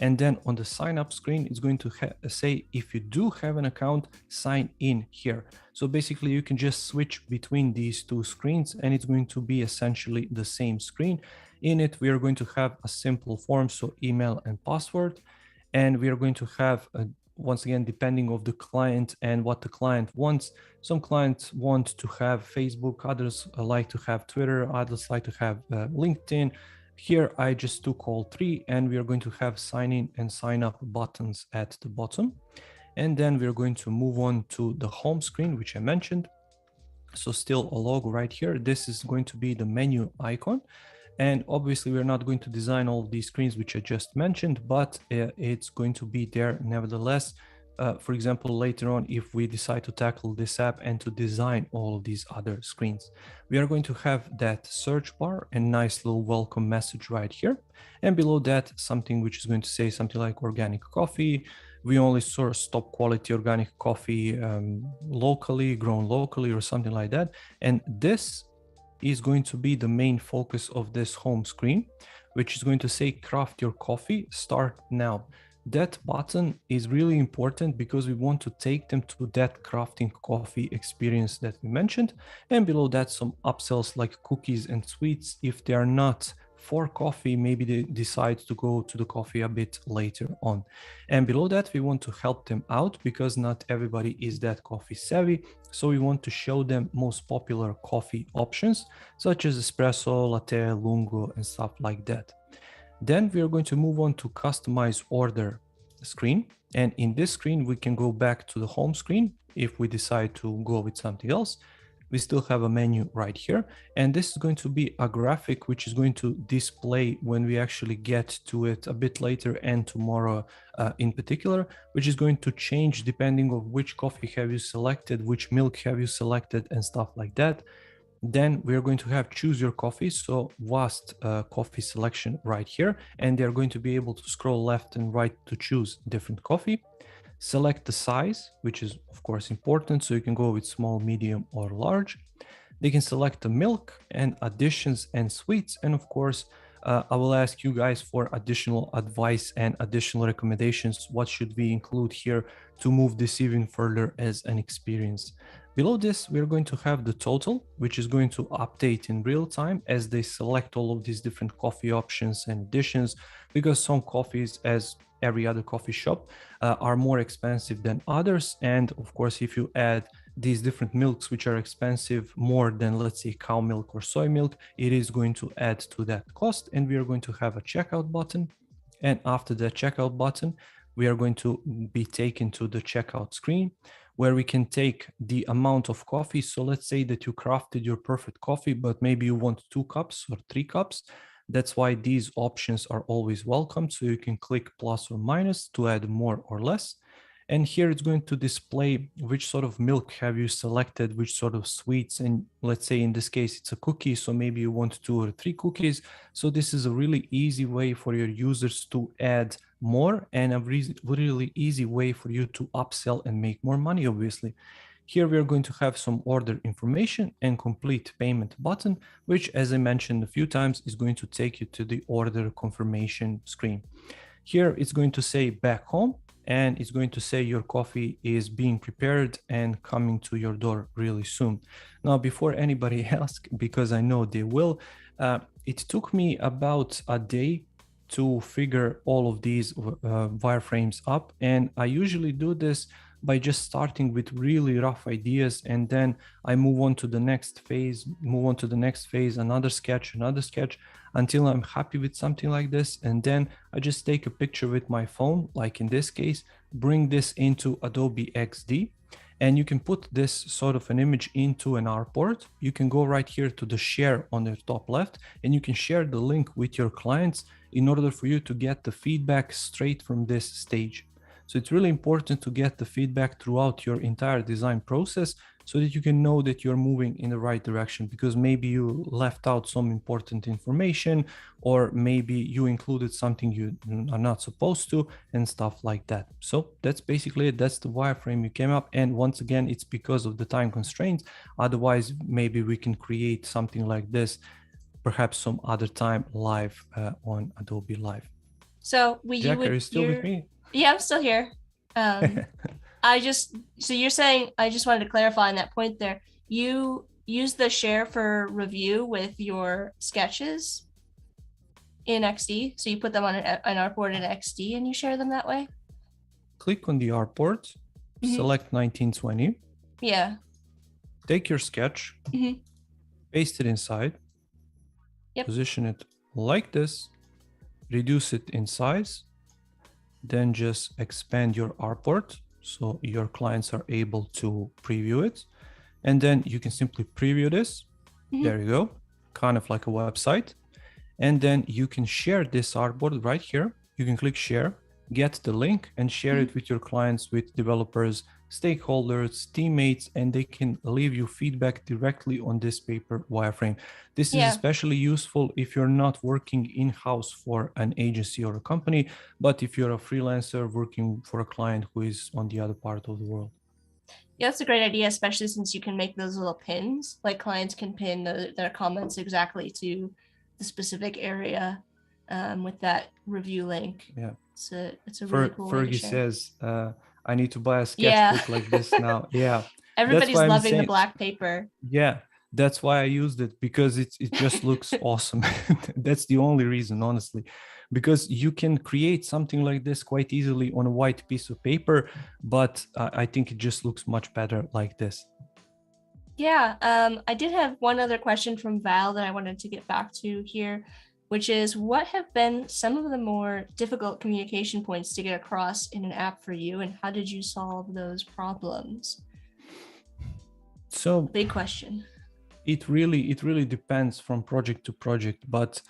And then on the sign up screen, it's going to say, if you do have an account, sign in here. So basically you can just switch between these 2 screens and it's going to be essentially the same screen. In it, we are going to have a simple form, so email and password. And we are going to have once again, depending of the client and what the client wants. Some clients want to have Facebook, others like to have Twitter, others like to have LinkedIn. Here, I just took all 3, and we are going to have sign in and sign up buttons at the bottom. And then we're going to move on to the home screen, which I mentioned. So still a logo right here. This is going to be the menu icon. And obviously, we're not going to design all of these screens, which I just mentioned, but it's going to be there nevertheless. For example, later on, if we decide to tackle this app and to design all of these other screens, we are going to have that search bar and nice little welcome message right here. And below that, something which is going to say something like organic coffee. We only source top quality organic coffee locally, grown locally, or something like that. And this is going to be the main focus of this home screen, which is going to say craft your coffee, start now. That button is really important because we want to take them to that crafting coffee experience that we mentioned. And below that, some upsells like cookies and sweets. If they are not for coffee, maybe they decide to go to the coffee a bit later on. And below that, we want to help them out because not everybody is that coffee savvy. So we want to show them most popular coffee options, such as espresso, latte, lungo, and stuff like that. Then we are going to move on to customize order screen. And in this screen, we can go back to the home screen if we decide to go with something else. We still have a menu right here. And this is going to be a graphic which is going to display when we actually get to it a bit later and tomorrow in particular, which is going to change depending on which coffee have you selected, which milk have you selected, and stuff like that. Then we're going to have choose your coffee. So vast coffee selection right here. And they're going to be able to scroll left and right to choose different coffee. Select the size, which is of course important. So you can go with small, medium, or large. They can select the milk and additions and sweets. And of course, I will ask you guys for additional advice and additional recommendations. What should we include here to move this even further as an experience? Below this, we're going to have the total, which is going to update in real time as they select all of these different coffee options and additions, because some coffees, as every other coffee shop, are more expensive than others. And of course, if you add these different milks, which are expensive more than, let's say, cow milk or soy milk, it is going to add to that cost. And we are going to have a checkout button. And after the checkout button, we are going to be taken to the checkout screen where we can take the amount of coffee. So let's say that you crafted your perfect coffee, but maybe you want 2 cups or 3 cups. That's why these options are always welcome. So you can click plus or minus to add more or less. And here it's going to display which sort of milk have you selected, which sort of sweets. And let's say in this case, it's a cookie. So maybe you want 2 or 3 cookies. So this is a really easy way for your users to add more, and a really easy way for you to upsell and make more money, obviously. Here we are going to have some order information and complete payment button, which, as I mentioned a few times, is going to take you to the order confirmation screen. Here it's going to say back home, and it's going to say your coffee is being prepared and coming to your door really soon. Now, before anybody asks, because I know they will, it took me about a day to figure all of these wireframes up. And I usually do this by just starting with really rough ideas, and then I move on to the next phase, another sketch, until I'm happy with something like this. And then I just take a picture with my phone, like in this case, bring this into Adobe XD, and you can put this sort of an image into an artboard. You can go right here to the share on the top left, and you can share the link with your clients in order for you to get the feedback straight from this stage. So it's really important to get the feedback throughout your entire design process so that you can know that you're moving in the right direction, because maybe you left out some important information, or maybe you included something you are not supposed to, and stuff like that. So that's basically it. That's the wireframe you came up. And once again, it's because of the time constraints. Otherwise, maybe we can create something like this, perhaps some other time live on Adobe Live. So Jack, are you still with me? Yeah, I'm still here. So you're saying, I just wanted to clarify on that point there. You use the share for review with your sketches in XD. So you put them on an artboard in XD and you share them that way? Click on the artboard, select 1920. Yeah. Take your sketch, paste it inside, position it like this, reduce it in size, then just expand your artboard so your clients are able to preview it. And then you can simply preview this. There you go, kind of like a website. And then you can share this artboard right here. You can click share, get the link, and share it with your clients, with developers, stakeholders, teammates, and they can leave you feedback directly on this paper wireframe. This is especially useful if you're not working in-house for an agency or a company, but if you're a freelancer working for a client who is on the other part of the world. Yeah, that's a great idea, especially since you can make those little pins. Like clients can pin their comments exactly to the specific area with that review link. Yeah, it's a really cool way to share. Fergie says, I need to buy a sketchbook like this now. Yeah. Everybody's loving the black paper. Yeah. That's why I used it, because it just looks awesome. That's the only reason, honestly, because you can create something like this quite easily on a white piece of paper, but I think it just looks much better like this. Yeah. I did have one other question from Val that I wanted to get back to here, which is, what have been some of the more difficult communication points to get across in an app for you, and how did you solve those problems? So big question. It really depends from project to project, but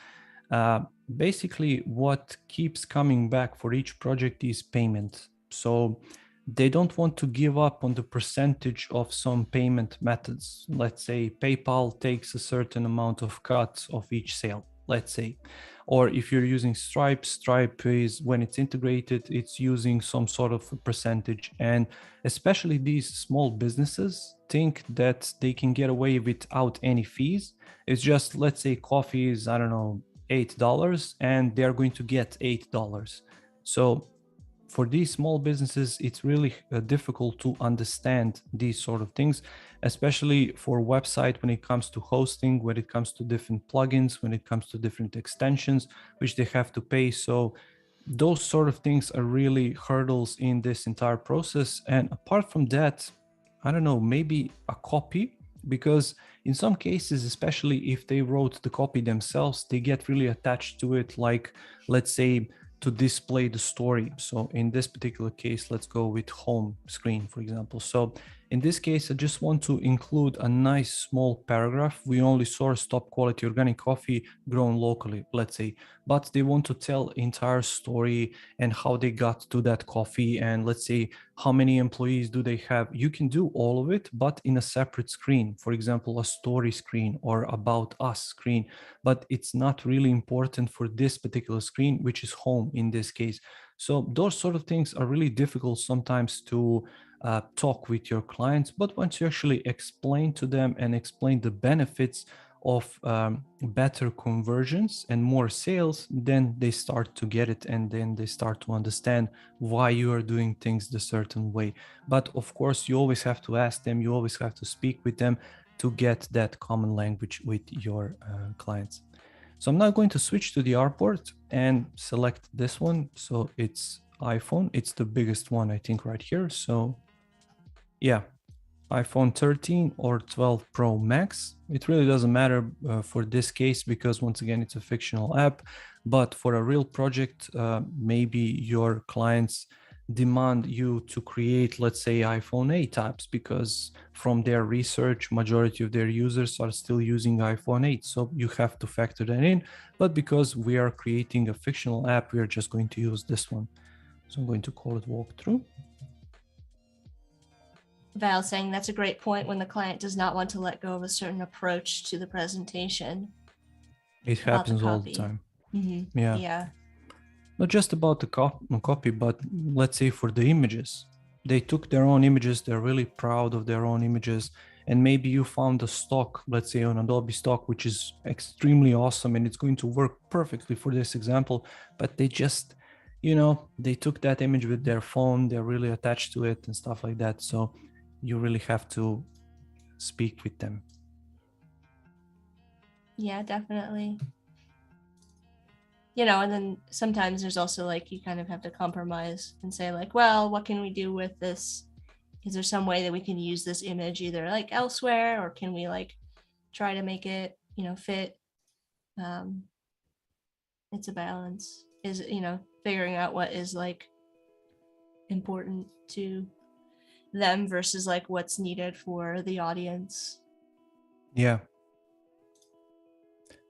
basically what keeps coming back for each project is payment. So they don't want to give up on the percentage of some payment methods. Let's say PayPal takes a certain amount of cut of each sale, let's say. Or if you're using Stripe, Stripe is, when it's integrated, it's using some sort of a percentage. And especially these small businesses think that they can get away without any fees. It's just, let's say coffee is, I don't know, $8, and they're going to get $8. So for these small businesses, it's really difficult to understand these sort of things, especially for website when it comes to hosting, when it comes to different plugins, when it comes to different extensions, which they have to pay. So those sort of things are really hurdles in this entire process. And apart from that, I don't know, maybe a copy, because in some cases, especially if they wrote the copy themselves, they get really attached to it, like, let's say, to display the story. So in this particular case, let's go with home screen, for example. So In this case, I just want to include a nice small paragraph. We only source top quality organic coffee grown locally, let's say, but they want to tell entire story and how they got to that coffee, and let's say how many employees do they have. You can do all of it, but in a separate screen, for example, a story screen or about us screen, but it's not really important for this particular screen, which is home in this case. So those sort of things are really difficult sometimes to talk with your clients, but once you actually explain to them and explain the benefits of better conversions and more sales, then they start to get it, and then they start to understand why you are doing things the certain way. But of course, you always have to ask them, you always have to speak with them to get that common language with your clients. So I'm now going to switch to the artboard and select this one. So it's iPhone, it's the biggest one, I think, right here. So yeah, iPhone 13 or 12 Pro Max. It really doesn't matter for this case, because once again, it's a fictional app. But for a real project, maybe your clients demand you to create, let's say, iPhone 8 apps, because from their research, majority of their users are still using iPhone 8. So you have to factor that in. But because we are creating a fictional app, we are just going to use this one. So I'm going to call it walkthrough. Val saying that's a great point when the client does not want to let go of a certain approach to the presentation. It happens all the time. Mm-hmm. Yeah. Not just about the copy, but let's say for the images. They took their own images, they're really proud of their own images, and maybe you found a stock, let's say on Adobe stock, which is extremely awesome and it's going to work perfectly for this example, but they just, they took that image with their phone, they're really attached to it and stuff like that. So you really have to speak with them. Yeah, definitely. And then sometimes there's also like, you kind of have to compromise and say like, well, what can we do with this? Is there some way that we can use this image either like elsewhere, or can we like try to make it, fit? It's a balance, is, figuring out what is like important to them versus like what's needed for the audience. Yeah.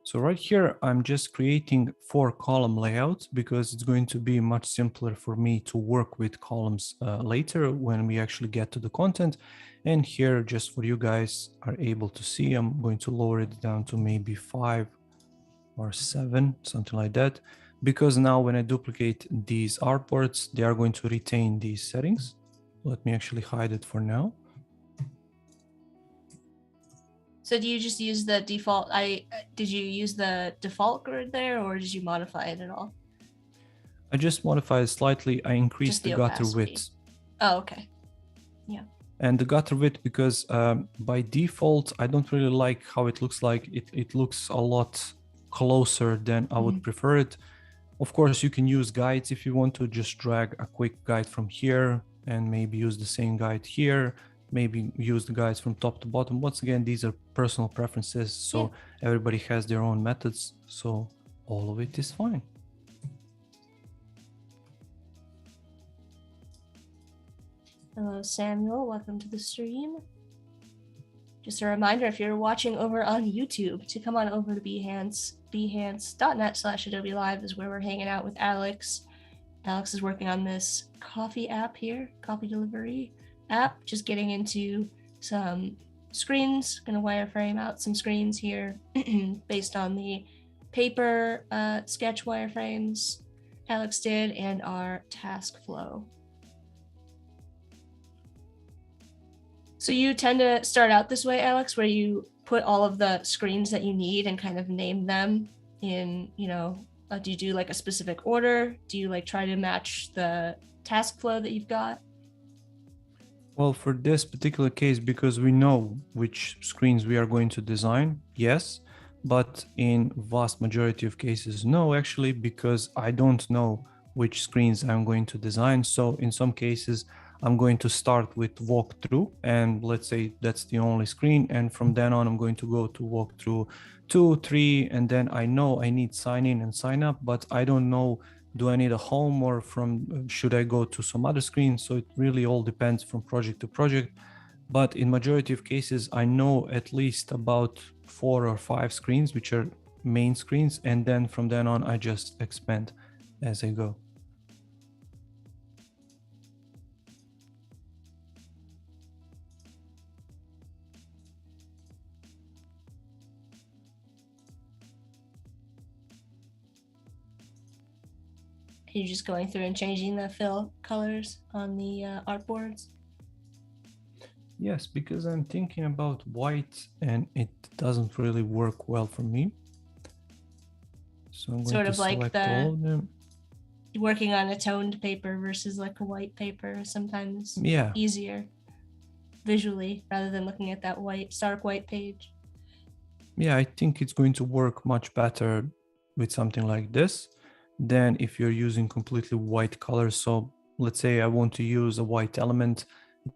So right here, I'm just creating 4 column layouts because it's going to be much simpler for me to work with columns later when we actually get to the content. And here, just for you guys are able to see, I'm going to lower it down to maybe 5 or 7, something like that. Because now when I duplicate these artboards, they are going to retain these settings. Let me actually hide it for now. So do you just use the default? Did you use the default grid there, or did you modify it at all? I just modified it slightly. I increased the gutter width. Oh, okay. Yeah. And the gutter width, because by default, I don't really like how it looks like. It looks a lot closer than I would prefer it. Of course, you can use guides if you want to just drag a quick guide from here and maybe use the same guide here. Maybe use the guides from top to bottom. Once again, these are personal preferences, so everybody has their own methods, so all of it is fine. Hello, Samuel. Welcome to the stream. Just a reminder, if you're watching over on YouTube, to come on over to behance.net/Adobe Live is where we're hanging out with Alex. Alex is working on this coffee app here, coffee delivery app, just getting into some screens, gonna wireframe out some screens here based on the paper sketch wireframes Alex did and our task flow. So you tend to start out this way, Alex, where you put all of the screens that you need and kind of name them in, do you do like a specific order? Do you like try to match the task flow that you've got? Well, for this particular case, because we know which screens we are going to design, yes, but in vast majority of cases, no, actually, because I don't know which screens I'm going to design. So in some cases, I'm going to start with walkthrough, and let's say that's the only screen. And from then on, I'm going to go to walkthrough 2, 3, and then I know I need sign in and sign up, but I don't know, do I need a home, or should I go to some other screen? So it really all depends from project to project. But in majority of cases, I know at least about 4 or 5 screens, which are main screens. And then from then on, I just expand as I go. Are you just going through and changing the fill colors on the artboards? Yes, because I'm thinking about white and it doesn't really work well for me. So I'm going Sort to of like select all of them. Working on a toned paper versus like a white paper sometimes Yeah. easier visually rather than looking at that stark white page. Yeah, I think it's going to work much better with something like this than if you're using completely white colors. So let's say I want to use a white element,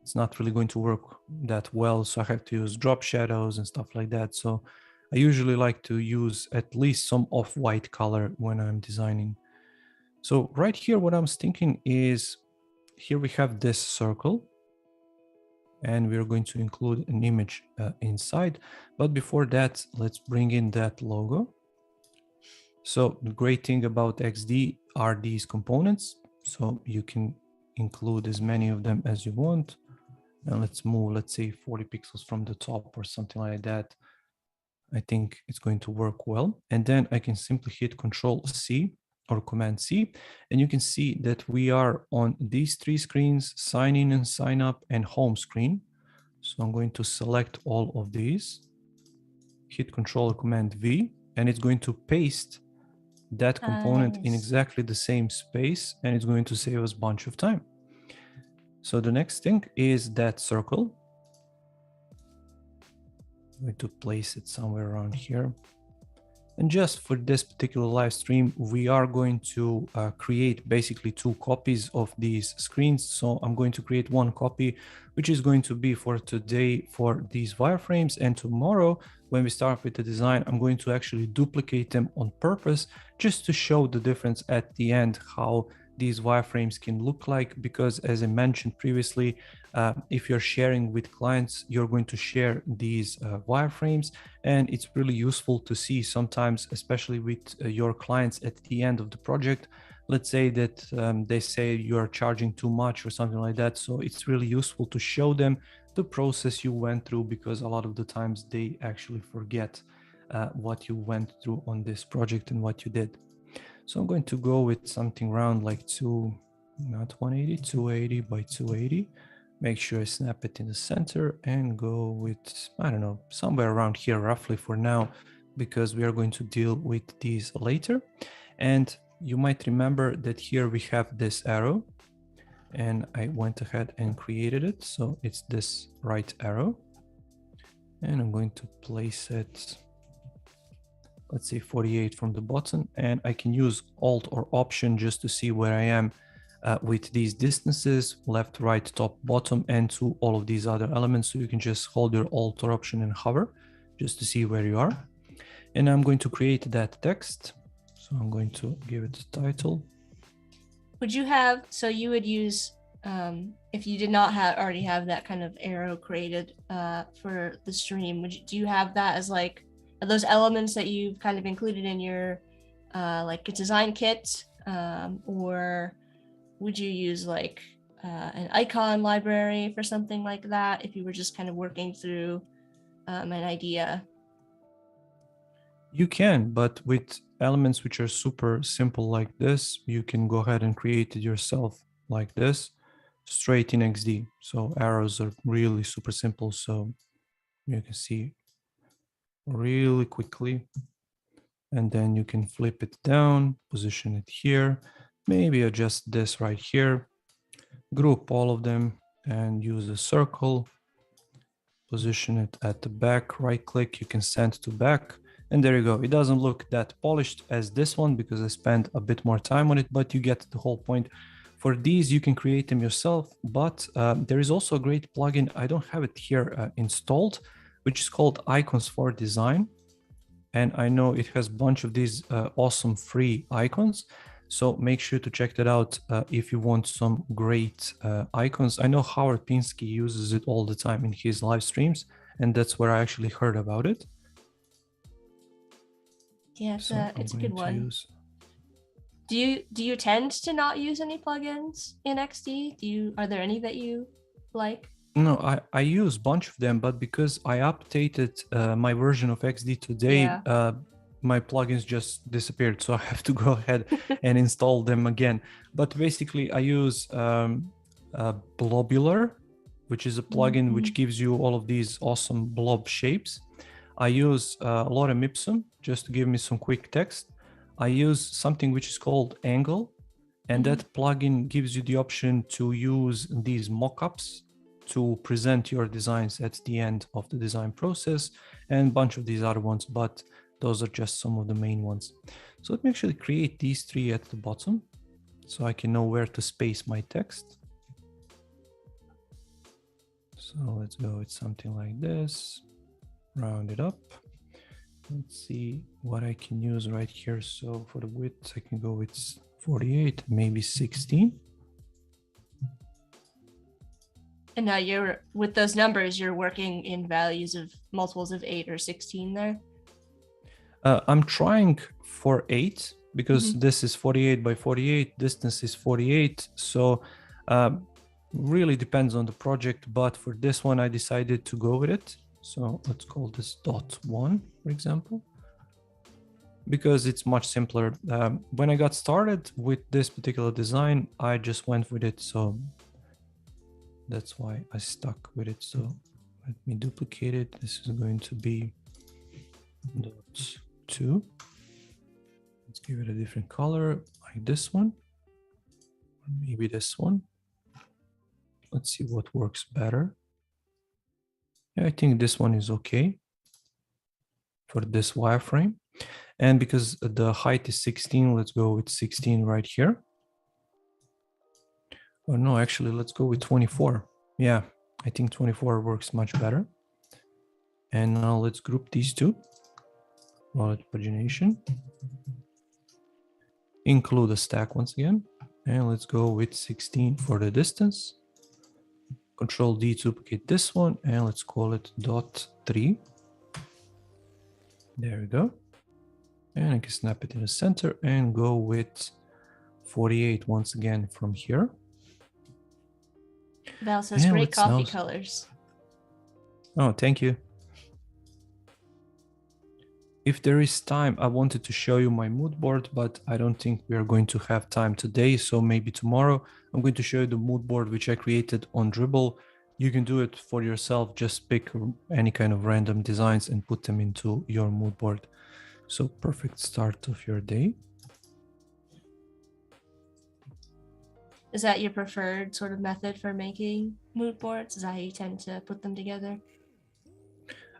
it's not really going to work that well. So I have to use drop shadows and stuff like that. So I usually like to use at least some off-white color when I'm designing. So right here, what I'm thinking is here we have this circle and we're going to include an image inside. But before that, let's bring in that logo. So the great thing about XD are these components. So you can include as many of them as you want. And let's move, let's say 40 pixels from the top or something like that. I think it's going to work well. And then I can simply hit Control C or Command C. And you can see that we are on these 3 screens, sign in and sign up and home screen. So I'm going to select all of these, hit Control or Command V, and it's going to paste that component in exactly the same space, and it's going to save us a bunch of time. So the next thing is that circle. I'm going to place it somewhere around here. And just for this particular live stream, we are going to create basically 2 copies of these screens. So I'm going to create 1 copy, which is going to be for today for these wireframes. And tomorrow, when we start with the design, I'm going to actually duplicate them on purpose just to show the difference at the end, how these wireframes can look like. Because as I mentioned previously, if you're sharing with clients, you're going to share these wireframes, and it's really useful to see sometimes, especially with your clients at the end of the project. Let's say that they say you're charging too much or something like that. So it's really useful to show them the process you went through, because a lot of the times they actually forget what you went through on this project and what you did. So I'm going to go with something around like 280 by 280. Make sure I snap it in the center and go with, I don't know, somewhere around here roughly for now, because we are going to deal with these later. And you might remember that here we have this arrow, and I went ahead and created it. So it's this right arrow, and I'm going to place it, let's say 48 from the bottom, and I can use Alt or Option just to see where I am with these distances, left, right, top, bottom, and to all of these other elements. So you can just hold your Alt or Option and hover just to see where you are. And I'm going to create that text. So I'm going to give it a title. Would you have, so you would use, if you did not already have that kind of arrow created for the stream, do you have that as like, are those elements that you've kind of included in your like a design kit, or would you use like an icon library for something like that if you were just kind of working through an idea? You can, but with elements which are super simple like this, you can go ahead and create it yourself like this, straight in XD. So arrows are really super simple. So you can see really quickly, and then you can flip it down, position it here, maybe adjust this right here, group all of them and use a circle, position it at the back, right click, you can send to back, and there you go. It doesn't look that polished as this one because I spent a bit more time on it, but you get the whole point. For these, you can create them yourself, but there is also a great plugin. I don't have it here installed, which is called Icons for Design. And I know it has a bunch of these awesome free icons. So make sure to check that out if you want some great icons. I know Howard Pinsky uses it all the time in his live streams, and that's where I actually heard about it. Yeah, it's a good one. Use... Do you tend to not use any plugins in XD? Are there any that you like? No, I use a bunch of them, but because I updated my version of XD today, my plugins just disappeared. So I have to go ahead and install them again. But basically, I use Blobular, which is a plugin which gives you all of these awesome blob shapes. I use Lorem Ipsum just to give me some quick text. I use something which is called Angle, and that plugin gives you the option to use these mockups to present your designs at the end of the design process, and a bunch of these other ones, but those are just some of the main ones. So let me actually create these three at the bottom so I can know where to space my text. So let's go with something like this, round it up. Let's see what I can use right here. So for the width, I can go with 48, maybe 16. And now with those numbers, you're working in values of multiples of 8 or 16 there? I'm trying for 8 because this is 48 by 48, distance is 48. So really depends on the project, but for this one, I decided to go with it. So let's call this .1, for example, because it's much simpler. When I got started with this particular design, I just went with it. So that's why I stuck with it. So let me duplicate it. This is going to be .2. Let's give it a different color, like this one, or maybe this one. Let's see what works better. Yeah, I think this one is okay for this wireframe. And because the height is 16, let's go with 16 right here. Oh no, actually, let's go with 24. Yeah, I think 24 works much better. And now let's group these two. Wallet pagination. Include a stack once again. And let's go with 16 for the distance. Control D to duplicate this one, and let's call it .3. There we go. And I can snap it in the center and go with 48 once again from here. Val says great coffee colors. Oh, thank you. If there is time, I wanted to show you my mood board, but I don't think we are going to have time today. So maybe tomorrow I'm going to show you the mood board which I created on Dribbble. You can do it for yourself. Just pick any kind of random designs and put them into your mood board. So perfect start of your day. Is that your preferred sort of method for making mood boards? Is that how you tend to put them together?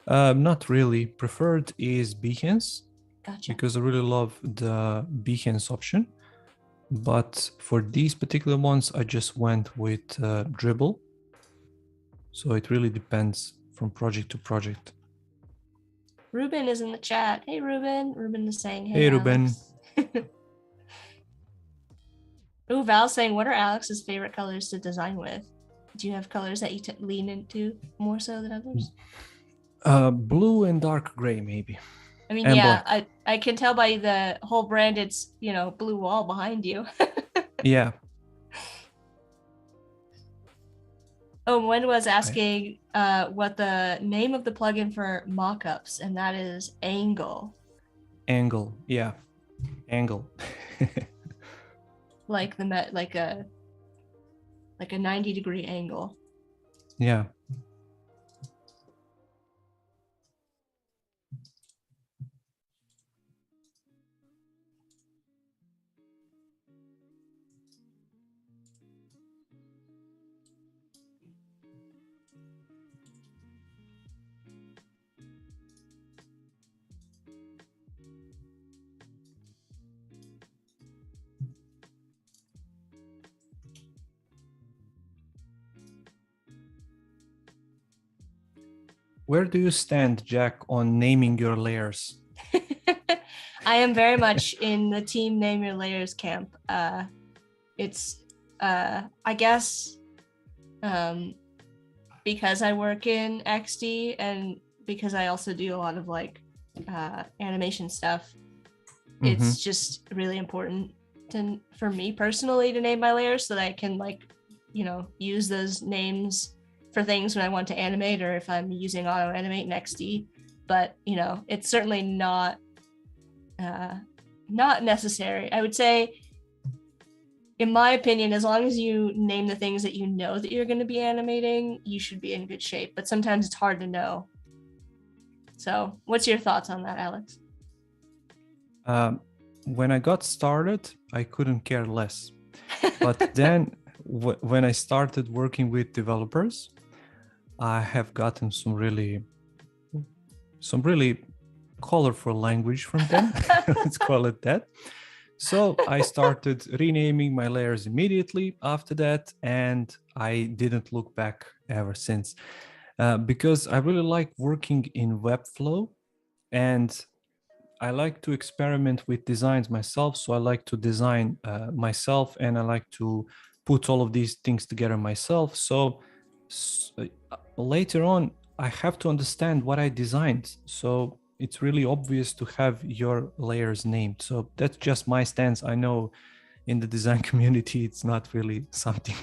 Not really. Preferred is Behance. Gotcha. Because I really love the Behance option. But for these particular ones, I just went with Dribbble. So it really depends from project to project. Ruben is in the chat. Hey, Ruben. Ruben is saying, hey, hey Ruben. Ooh, Val's saying, what are Alex's favorite colors to design with? Do you have colors that you lean into more so than others? Blue and dark gray, maybe. I mean, and yeah, I can tell by the whole branded, blue wall behind you. Yeah. Oh, Wen was asking what the name of the plugin for mockups, and that is Angle. Angle, yeah, Angle. like a 90-degree angle. Yeah. Where do you stand, Jack, on naming your layers? I am very much in the team name your layers camp. It's I guess because I work in XD and because I also do a lot of like animation stuff, it's just really important for me personally to name my layers so that I can like, use those names for things when I want to animate or if I'm using auto animate in XD. But it's certainly not necessary. I would say, in my opinion, as long as you name the things that you know that you're going to be animating, you should be in good shape. But sometimes it's hard to know. So what's your thoughts on that, Alex? When I got started, I couldn't care less. But then when I started working with developers, I have gotten some really colorful language from them. Let's call it that. So I started renaming my layers immediately after that, and I didn't look back ever since. Because I really like working in Webflow, and I like to experiment with designs myself. So I like to design myself, and I like to put all of these things together myself. So later on, I have to understand what I designed. So it's really obvious to have your layers named. So that's just my stance. I know in the design community, it's not really something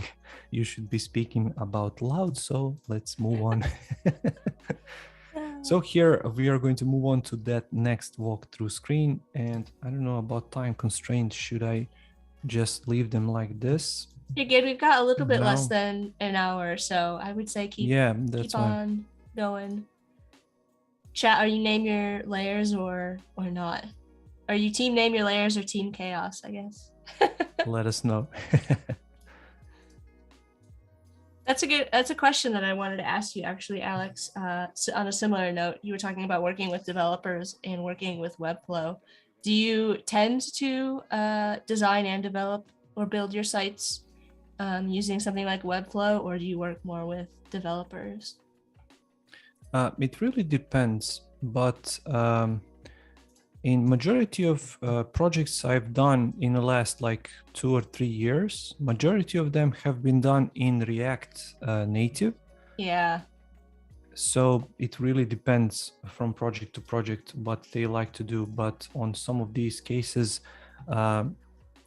you should be speaking about loud. So let's move on. So here we are going to move on to that next walkthrough screen. And I don't know about time constraints. Should I just leave them like this? You're good. We've got a little bit less than an hour. So I would say keep on going. Chat, are you name your layers or not? Are you team name your layers or team chaos, I guess? Let us know. That's a question that I wanted to ask you actually, Alex. So on a similar note, you were talking about working with developers and working with Webflow. Do you tend to design and develop or build your sites using something like Webflow, or do you work more with developers? It really depends, but in majority of projects I've done in the last like 2 or 3 years, majority of them have been done in React Native. Yeah. So it really depends from project to project what they like to do. But on some of these cases,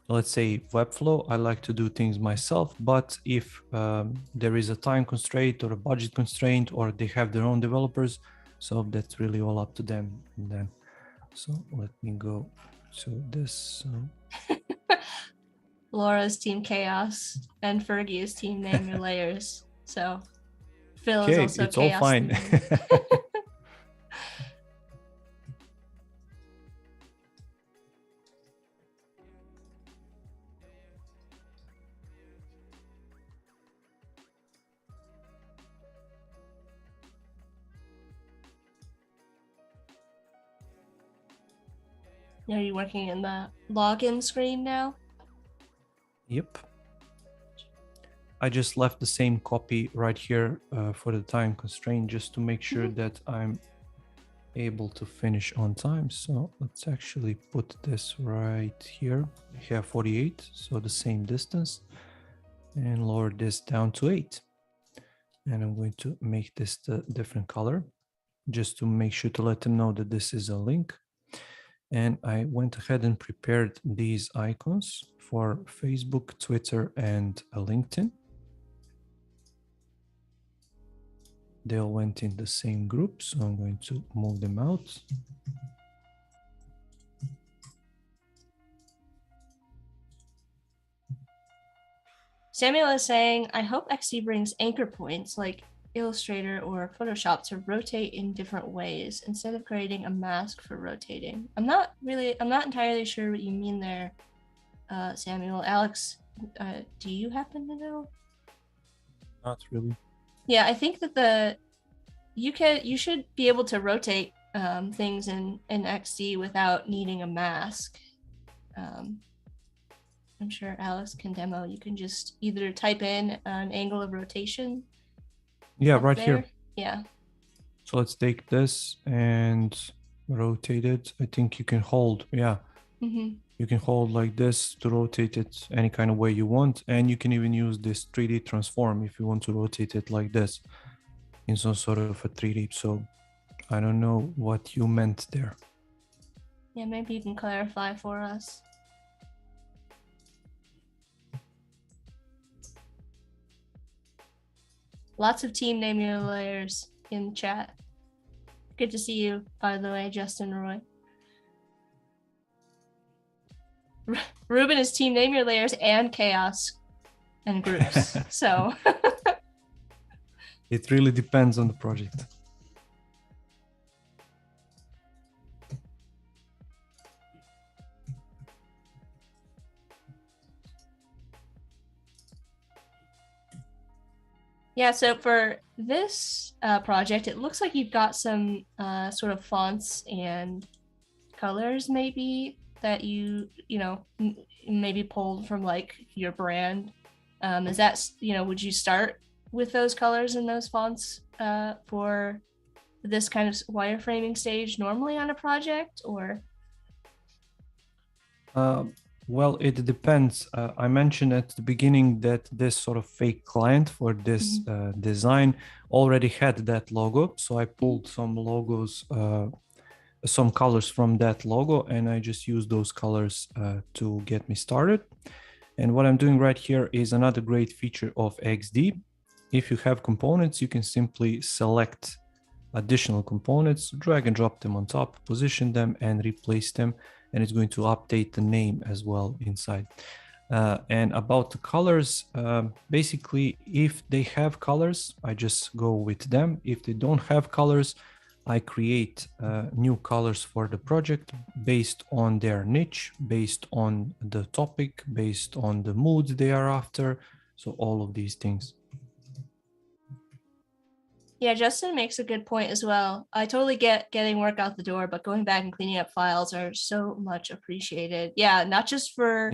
let's say Webflow, I like to do things myself. But if there is a time constraint or a budget constraint, or they have their own developers, so that's really all up to them. And then, so let me go to this. Laura's team chaos and Fergie's team name your layers. So Phil is also it's chaos. All fine. Are you working in the login screen now? Yep. I just left the same copy right here for the time constraint, just to make sure that I'm able to finish on time. So let's actually put this right here. Here 48, so the same distance, and lower this down to 8. And I'm going to make this the different color, just to make sure to let them know that this is a link. And I went ahead and prepared these icons for Facebook, Twitter, and LinkedIn. They all went in the same group, so I'm going to move them out. Samuel is saying, I hope XD brings anchor points like Illustrator or Photoshop to rotate in different ways instead of creating a mask for rotating. I'm not entirely sure what you mean there, Samuel. Alex, do you happen to know? Not really. Yeah, I think that you should be able to rotate things in XD without needing a mask. I'm sure Alex can demo. You can just either type in an angle of rotation. Yeah, right there. Here. Yeah. So let's take this and rotate it. I think you can hold, yeah. Mm-hmm. You can hold like this to rotate it any kind of way you want. And you can even use this 3D transform if you want to rotate it like this in some sort of a 3D. So I don't know what you meant there. Yeah, maybe you can clarify for us. Lots of team name your layers in chat. Good to see you, by the way, Justin Roy. Ruben is team name your layers and chaos and groups. So it really depends on the project. yeah, so for this project, it looks like you've got some sort of fonts and colors maybe that you know, maybe pulled from like your brand. Is that, you know, would you start with those colors and those fonts for this kind of wireframing stage normally on a project, or? Well, it depends. I mentioned at the beginning that this sort of fake client for this design already had that logo. So I pulled some logos, some colors from that logo, and I just used those colors to get me started. And what I'm doing right here is another great feature of XD. If you have components, you can simply select additional components, drag and drop them on top, position them and replace them. And it's going to update the name as well inside. And about the colors, basically, if they have colors, I just go with them. If they don't have colors, I create new colors for the project based on their niche, based on the topic, based on the mood they are after. So all of these things. Yeah, Justin makes a good point as well. I totally get getting work out the door, but going back and cleaning up files are so much appreciated. Yeah, not just for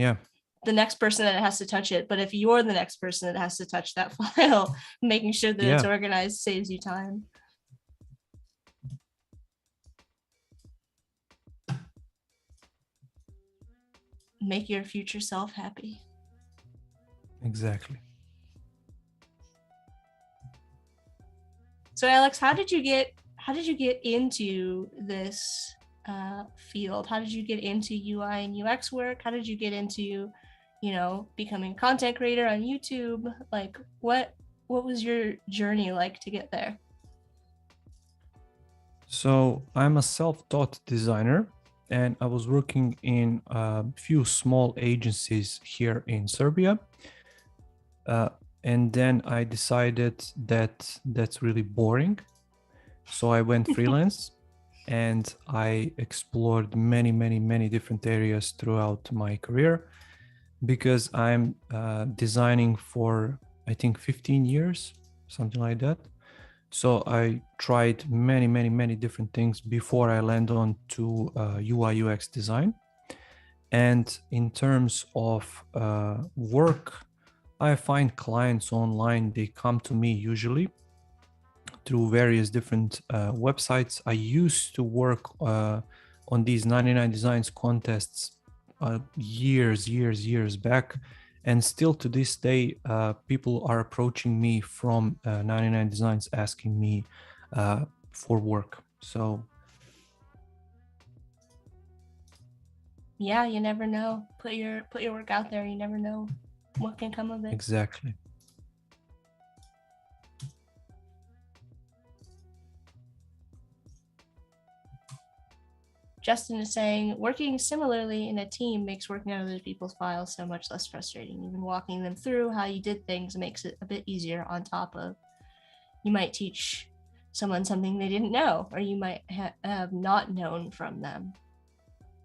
the next person that has to touch it, but if you're the next person that has to touch that file, making sure that it's organized saves you time. Make your future self happy. Exactly. So Alex, how did you get into this field? How did you get into UI and UX work? How did you get into, you know, becoming a content creator on YouTube? Like what was your journey like to get there? So I'm a self-taught designer, and I was working in a few small agencies here in Serbia. And then I decided that that's really boring. So I went freelance and I explored many different areas throughout my career, because I'm designing for, I think, 15 years, something like that. So I tried many different things before I land on to UiUx design. And in terms of work, I find clients online, they come to me usually through various different websites. I used to work on these 99 Designs contests years back. And still to this day, people are approaching me from 99 Designs asking me for work. So yeah, you never know. Put your work out there. You never know what can come of it. Exactly. Justin is saying, working similarly in a team makes working on other people's files so much less frustrating. Even walking them through how you did things makes it a bit easier, on top of you might teach someone something they didn't know, or you might have not known from them.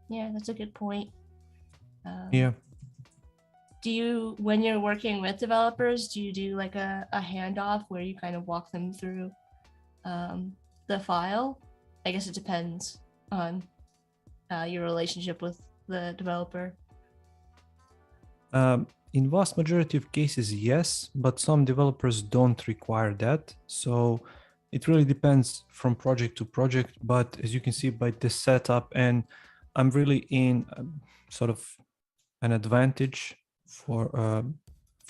Yeah, that's a good point. Yeah. Do you, when you're working with developers, do you do like a handoff where you kind of walk them through the file? I guess it depends on your relationship with the developer. In vast majority of cases, yes, but some developers don't require that. So it really depends from project to project. But as you can see by this setup, and I'm really in sort of an advantage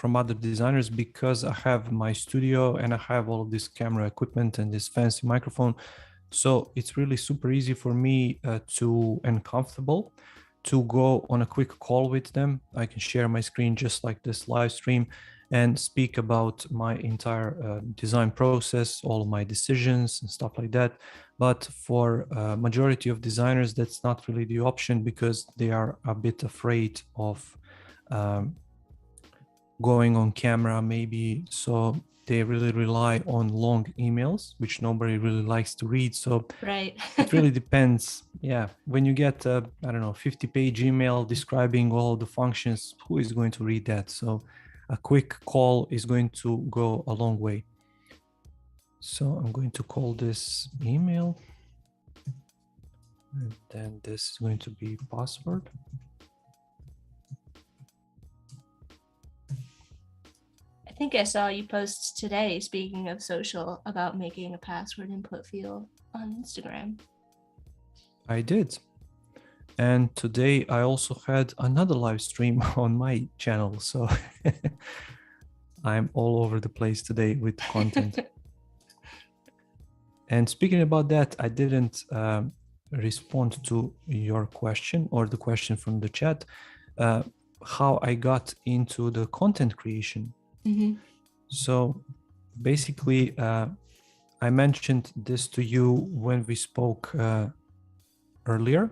from other designers because I have my studio and I have all of this camera equipment and this fancy microphone. So it's really super easy for me and comfortable to go on a quick call with them. I can share my screen just like this live stream and speak about my entire design process, all of my decisions and stuff like that. But for majority of designers, that's not really the option because they are a bit afraid of going on camera maybe. So they really rely on long emails, which nobody really likes to read. So right. it really depends. Yeah. When you get a, I don't know, 50-page email describing all the functions, who is going to read that? So a quick call is going to go a long way. So I'm going to call this email. And then this is going to be password. I think I saw you post today, speaking of social, about making a password input field on Instagram. I did. And today I also had another live stream on my channel. So I'm all over the place today with content. And speaking about that, I didn't respond to your question or the question from the chat, how I got into the content creation. Mm-hmm. So basically, I mentioned this to you when we spoke earlier.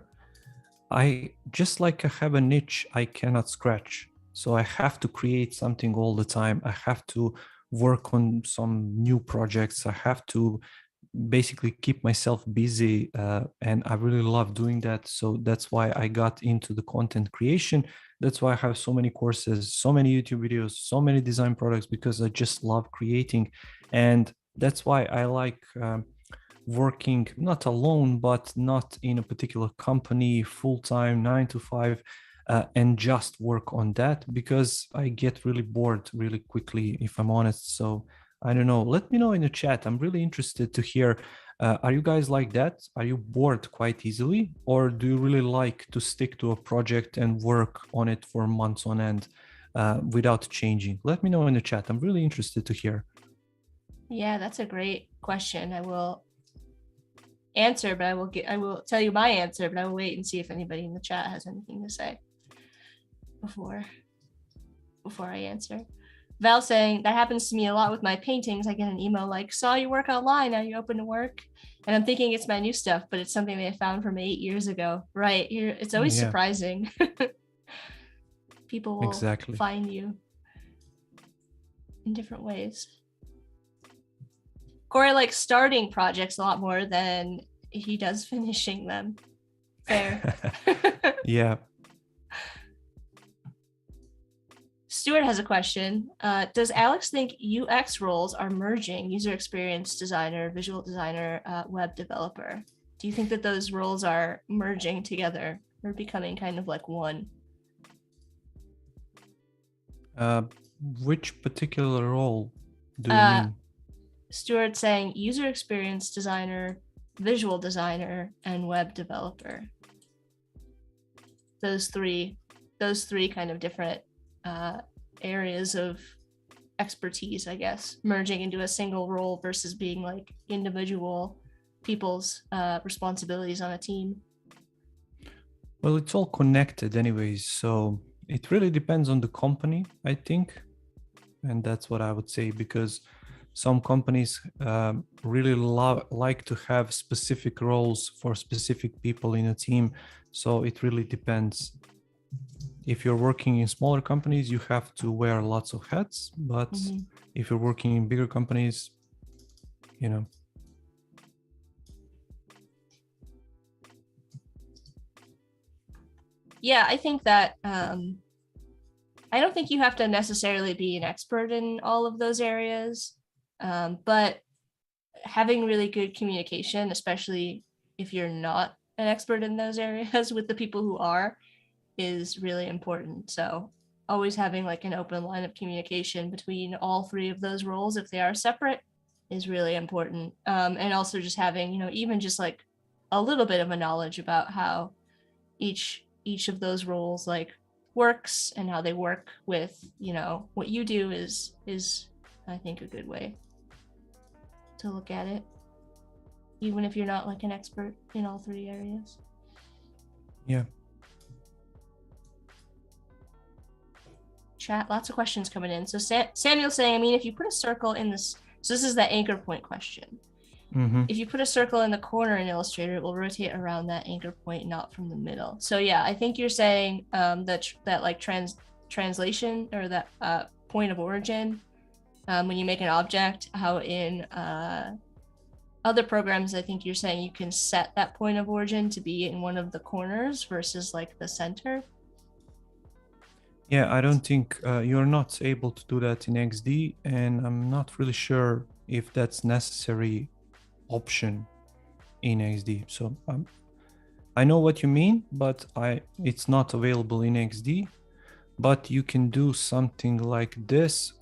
I just like I have a niche I cannot scratch. So I have to create something all the time. I have to work on some new projects. I have to basically keep myself busy, and I really love doing that. So that's why I got into the content creation. That's why I have so many courses, so many YouTube videos, so many design products, because I just love creating. And that's why I like working not alone, but not in a particular company full-time 9 to 5, and just work on that, because I get really bored really quickly, if I'm honest. So I don't know, let me know in the chat. I'm really interested to hear, are you guys like that? Are you bored quite easily, or do you really like to stick to a project and work on it for months on end without changing? Let me know in the chat. I'm really interested to hear. Yeah, that's a great question. I will answer, but I will tell you my answer, but I will wait and see if anybody in the chat has anything to say before I answer. Val saying, that happens to me a lot with my paintings. I get an email like, saw your work online, are you open to work? And I'm thinking it's my new stuff, but it's something they found from 8 years ago. Right. It's always surprising. People will find you in different ways. Corey likes starting projects a lot more than he does finishing them. Fair. Yeah. Stuart has a question. Does Alex think UX roles are merging, user experience designer, visual designer, web developer? Do you think that those roles are merging together or becoming kind of like one? Which particular role do you mean? Stuart saying user experience designer, visual designer, and web developer. Those three kind of different areas of expertise, I guess, merging into a single role versus being like individual people's responsibilities on a team. Well, it's all connected anyways, so it really depends on the company, I think. And that's what I would say, because some companies really like to have specific roles for specific people in a team. So it really depends. If you're working in smaller companies, you have to wear lots of hats. But if you're working in bigger companies, you know. Yeah, I think that I don't think you have to necessarily be an expert in all of those areas. But having really good communication, especially if you're not an expert in those areas with the people who are, is really important. So always having like an open line of communication between all three of those roles, if they are separate, is really important. And also just having, even just like a little bit of a knowledge about how each of those roles like works and how they work with, what you do is I think a good way to look at it, even if you're not like an expert in all three areas. Yeah. Chat, lots of questions coming in. So Samuel's saying, if you put a circle in this, so this is the anchor point question. Mm-hmm. If you put a circle in the corner in Illustrator, it will rotate around that anchor point, not from the middle. So yeah, I think you're saying that like translation or that point of origin, when you make an object, how in other programs, I think you're saying you can set that point of origin to be in one of the corners versus like the center. Yeah, I don't think you're not able to do that in XD, and I'm not really sure if that's necessary option in XD. So I know what you mean, but it's not available in XD. But you can do something like this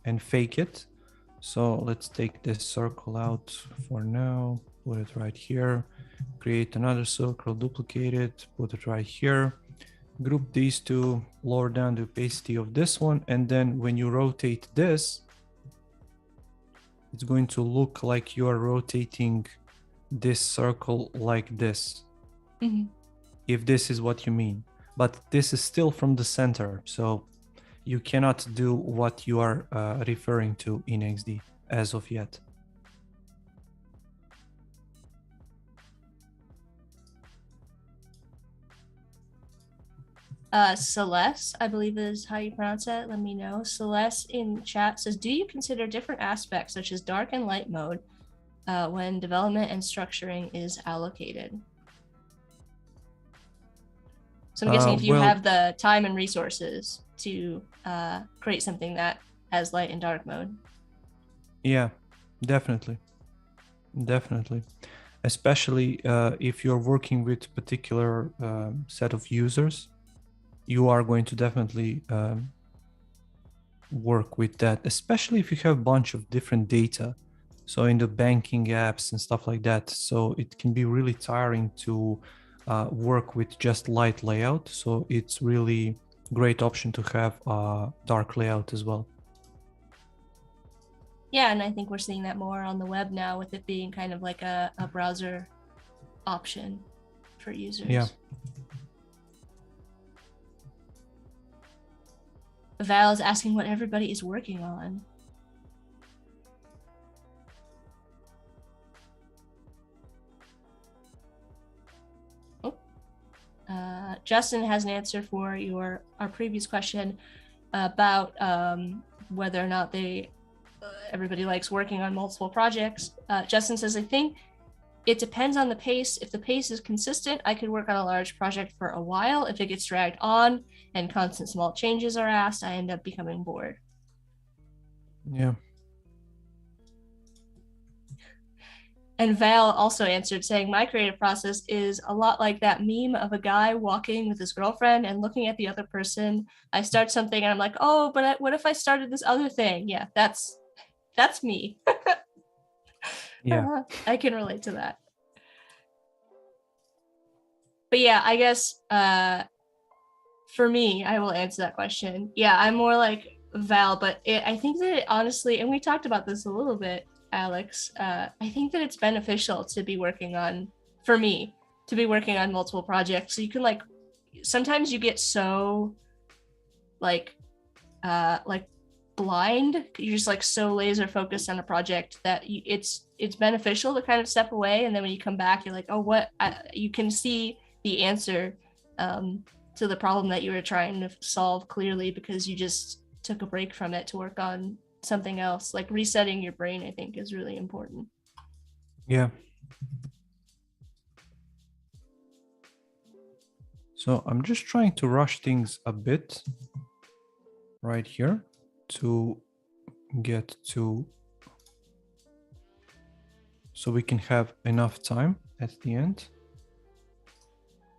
and fake it. So let's take this circle out for now, put it right here, create another circle, duplicate it, put it right here, group these two, lower down the opacity of this one, and then when you rotate this, it's going to look like you are rotating this circle like this, if this is what you mean. But this is still from the center, so you cannot do what you are referring to in XD as of yet. Celeste, I believe is how you pronounce it. Let me know. Celeste in chat says, do you consider different aspects such as dark and light mode when development and structuring is allocated? So I'm guessing if you have the time and resources to create something that has light and dark mode. Yeah, definitely. Definitely. Especially if you're working with a particular set of users, you are going to definitely work with that, especially if you have a bunch of different data. So in the banking apps and stuff like that. So it can be really tiring to work with just light layout. So it's really great option to have a dark layout as well. Yeah, and I think we're seeing that more on the web now with it being kind of like a browser option for users. Yeah. Val is asking what everybody is working on. Justin has an answer for our previous question about whether or not everybody likes working on multiple projects. Justin says, I think it depends on the pace. If the pace is consistent, I could work on a large project for a while. If it gets dragged on and constant small changes are asked, I end up becoming bored. Yeah. And Val also answered saying, my creative process is a lot like that meme of a guy walking with his girlfriend and looking at the other person. I start something and I'm like, oh, but what if I started this other thing? Yeah, that's me. Yeah. I can relate to that. But yeah, I guess for me, I will answer that question. Yeah, I'm more like Val, but I think that it honestly, and we talked about this a little bit, Alex, I think that it's beneficial to be working on, for me, to be working on multiple projects. So you can sometimes you get so like blind, you're just so laser focused on a project that it's beneficial to kind of step away, and then when you come back you're like, oh, you can see the answer to the problem that you were trying to solve clearly because you just took a break from it to work on something else. Like resetting your brain, I think, is really important. Yeah. So I'm just trying to rush things a bit right here to get to, so we can have enough time at the end.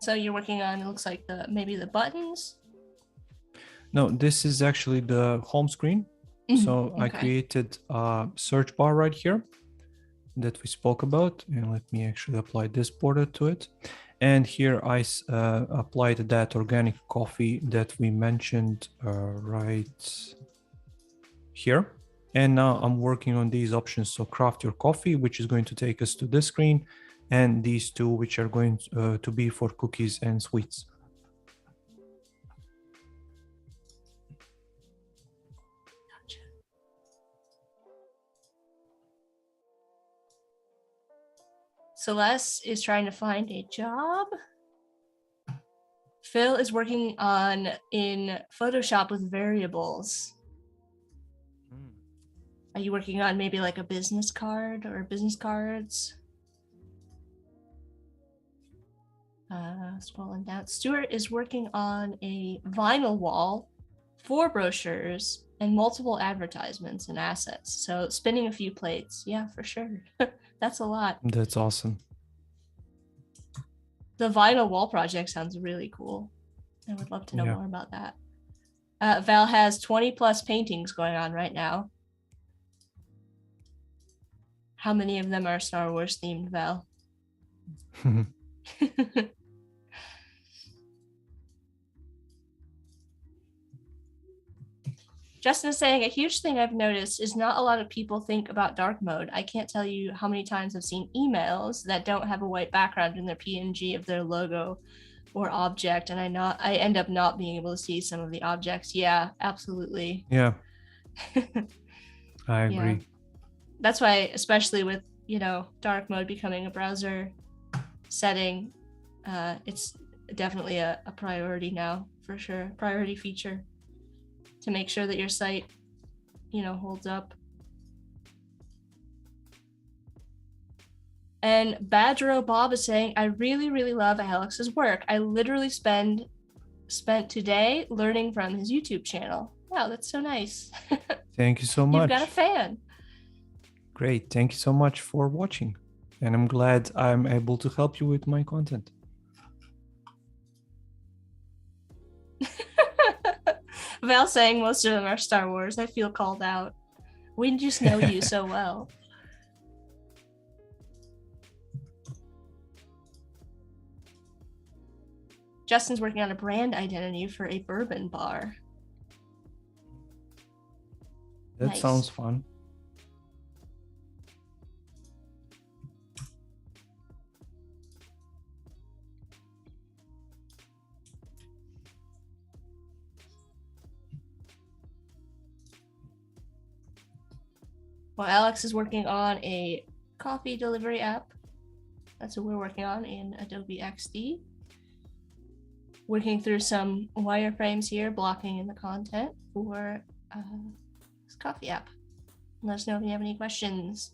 So you're working on, it looks like maybe the buttons? No, this is actually the home screen. So I created a search bar right here. that we spoke about. And let me actually apply this border to it. And here I applied that organic coffee that we mentioned right here. And now I'm working on these options. So craft your coffee, which is going to take us to this screen, and these two, which are going to be for cookies and sweets. Gotcha. Celeste is trying to find a job. Phil is working in Photoshop with variables. Are you working on maybe like a business card or business cards? Scrolling down. Stuart is working on a vinyl wall, 4 brochures, and multiple advertisements and assets. So spinning a few plates. Yeah, for sure. That's a lot. That's awesome. The vinyl wall project sounds really cool. I would love to know more about that. Val has 20 plus paintings going on right now. How many of them are Star Wars themed, Val? Justin is saying, a huge thing I've noticed is not a lot of people think about dark mode. I can't tell you how many times I've seen emails that don't have a white background in their PNG of their logo or object, and I end up not being able to see some of the objects. Yeah, absolutely. Yeah. I agree. Yeah. That's why, especially with, dark mode becoming a browser setting, it's definitely a priority now, for sure. Priority feature to make sure that your site, holds up. And Badgero Bob is saying, I really, really love Alex's work. I literally spent today learning from his YouTube channel. Wow, that's so nice. Thank you so much. You've got a fan. Great. Thank you so much for watching. And I'm glad I'm able to help you with my content. Val saying most of them are Star Wars. I feel called out. We just know you so well. Justin's working on a brand identity for a bourbon bar. That sounds fun. Well, Alex is working on a coffee delivery app. That's what we're working on in Adobe XD. Working through some wireframes here, blocking in the content for this coffee app. Let us know if you have any questions.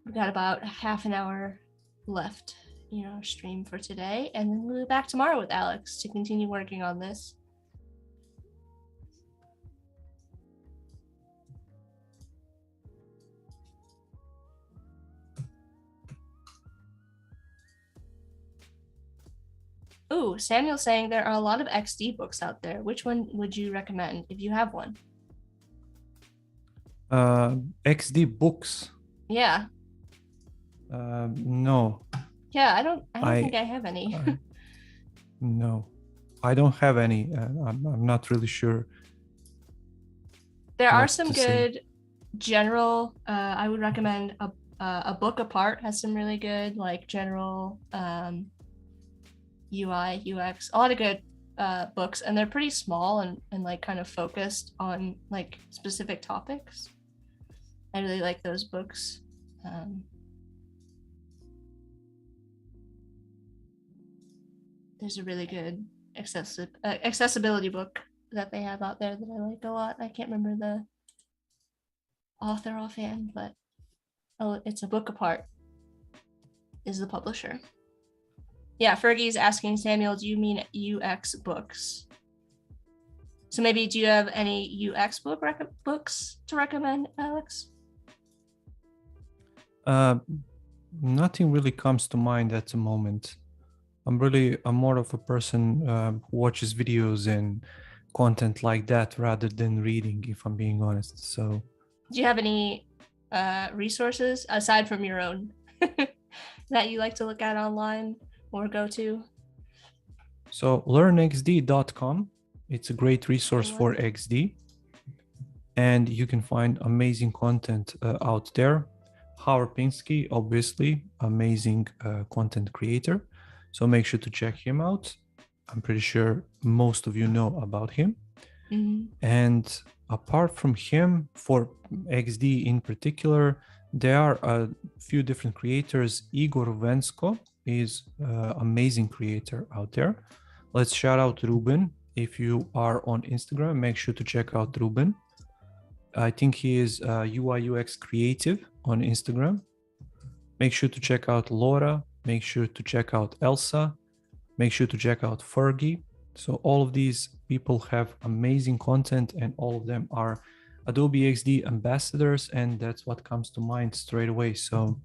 We've got about half an hour left in our stream for today, and then we'll be back tomorrow with Alex to continue working on this. Ooh, Samuel's saying there are a lot of XD books out there. Which one would you recommend if you have one? XD books. Yeah. No. Yeah, I don't think I have any. No, I don't have any. I'm not really sure. There are some good general. I would recommend a book apart has some really good like general UI, UX, a lot of good books, and they're pretty small and like kind of focused on like specific topics. I really like those books. There's a really good accessibility book that they have out there that I like a lot. I can't remember the author offhand, but it's a book apart is the publisher. Yeah, Fergie's asking Samuel, do you mean UX books? So maybe do you have any UX books to recommend, Alex? Nothing really comes to mind at the moment. I'm more of a person who watches videos and content like that rather than reading, if I'm being honest. So do you have any resources aside from your own that you like to look at online or go to? So learnxd.com, it's a great resource for XD, and you can find amazing content out there. Howard Pinsky, obviously, amazing content creator. So make sure to check him out. I'm pretty sure most of you know about him. Mm-hmm. And apart from him, for XD in particular, there are a few different creators. Igor Vensko is an amazing creator out there. Let's shout out Ruben. If you are on Instagram, make sure to check out Ruben. I think he is UiUx creative on Instagram. Make sure to check out Laura. Make sure to check out Elsa. Make sure to check out Fergie. So all of these people have amazing content, and all of them are Adobe XD ambassadors, and that's what comes to mind straight away. So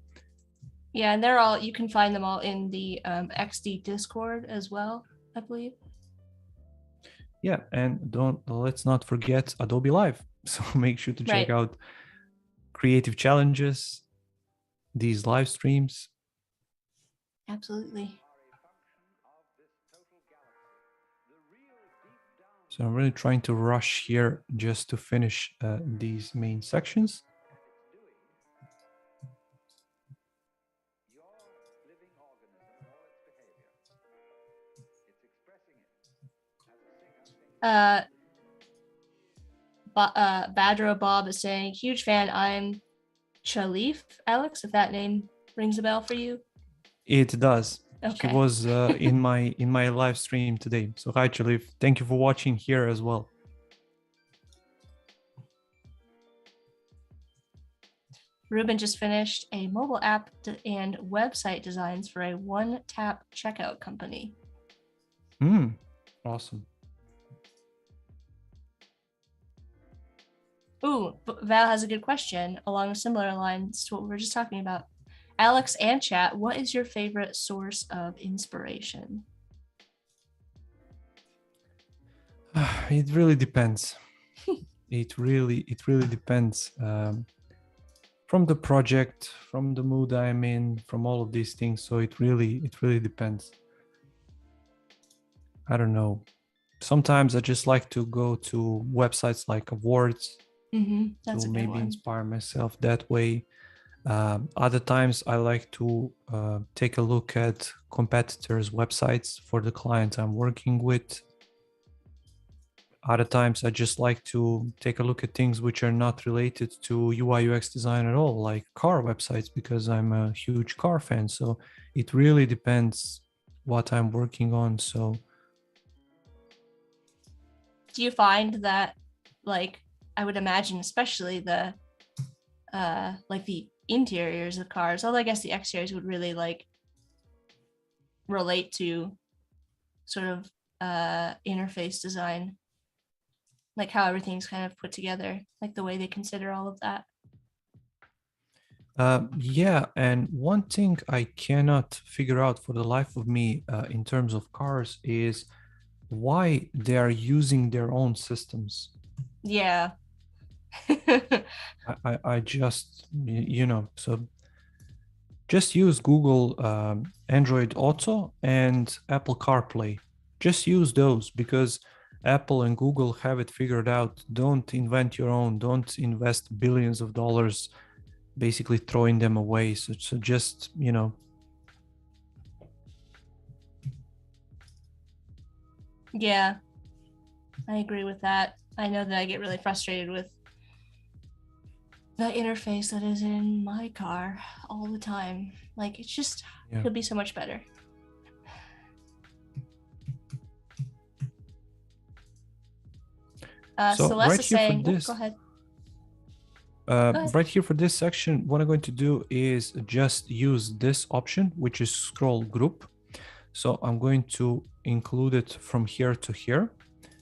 yeah, and they're all, you can find them all in the XD Discord as well, I believe. Yeah, and let's not forget Adobe Live. So make sure to check out creative challenges, these live streams. Absolutely. So I'm really trying to rush here just to finish these main sections. Badro Bob is saying, huge fan. I'm Chalif, Alex, if that name rings a bell for you. It does. Okay. He was in my live stream today. So hi Chalif, thank you for watching here as well. Ruben just finished a mobile app and website designs for a one-tap checkout company. Awesome. Ooh, Val has a good question along similar lines to what we were just talking about. Alex and chat, what is your favorite source of inspiration? It really depends. It really depends. From the project, from the mood I'm in, from all of these things. So it really depends. I don't know. Sometimes I just like to go to websites like awards to maybe inspire myself that way. Other times I like to take a look at competitors' websites for the clients I'm working with. Other times I just like to take a look at things which are not related to UI UX design at all, like car websites, because I'm a huge car fan. So it really depends what I'm working on. So do you find that, like, I would imagine especially the like the interiors of cars, although I guess the exteriors would really like relate to sort of interface design, like how everything's kind of put together, like the way they consider all of that. Yeah, and one thing I cannot figure out for the life of me in terms of cars is why they are using their own systems. Yeah. I just, so just use Google Android Auto and Apple CarPlay. Just use those because Apple and Google have it figured out. Don't invent your own. Don't invest billions of dollars basically throwing them away. So just, Yeah, I agree with that. I know that I get really frustrated with the interface that is in my car all the time. Like, it's just, it could be so much better. So Celeste right is here saying, for this, go ahead. Right here for this section, what I'm going to do is just use this option, which is scroll group. So I'm going to include it from here to here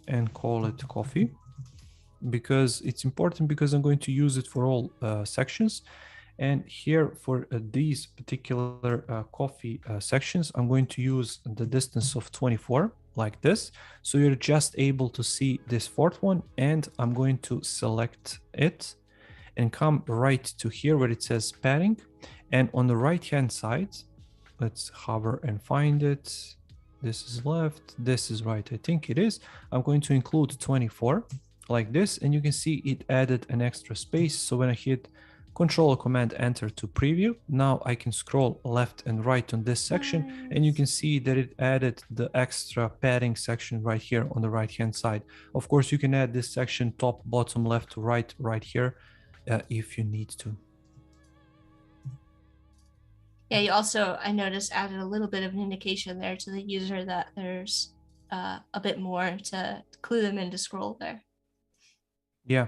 and call it coffee, because it's important, because I'm going to use it for all sections. And here for these particular coffee sections, I'm going to use the distance of 24 like this. So you're just able to see this fourth one, and I'm going to select it. and come right to here where it says padding. And on the right hand side, let's hover and find it. This is left, this is right, I think it is. I'm going to include 24 like this, and you can see it added an extra space. So when I hit Control or Command Enter to preview, now I can scroll left and right on this section, and you can see that it added the extra padding section right here on the right hand side. Of course, you can add this section top, bottom, left to right here if you need to. Yeah, you also, I noticed, added a little bit of an indication there to the user that there's a bit more to clue them in to scroll there. Yeah.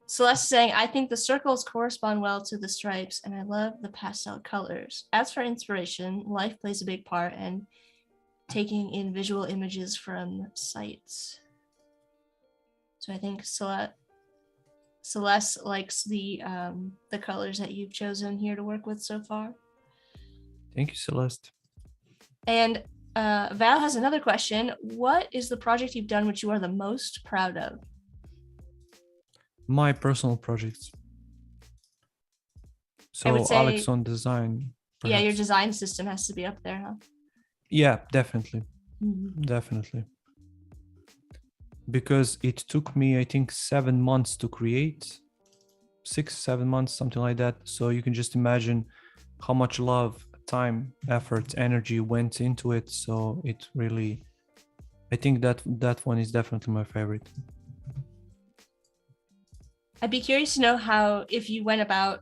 Celeste saying, I think the circles correspond well to the stripes, and I love the pastel colors. As for inspiration, life plays a big part in taking in visual images from sites. So I think Celeste likes the colors that you've chosen here to work with so far. Thank you, Celeste. And Val has another question. What is the project you've done which you are the most proud of? My personal projects. So I would say, Alex on design. Perhaps. Yeah, your design system has to be up there, huh? Yeah, definitely. Mm-hmm. Definitely. Because it took me, I think, 7 months to create. 6-7 months, something like that. So you can just imagine how much love, time, effort, energy went into it. So it really, I think that one is definitely my favorite. I'd be curious to know how, if you went about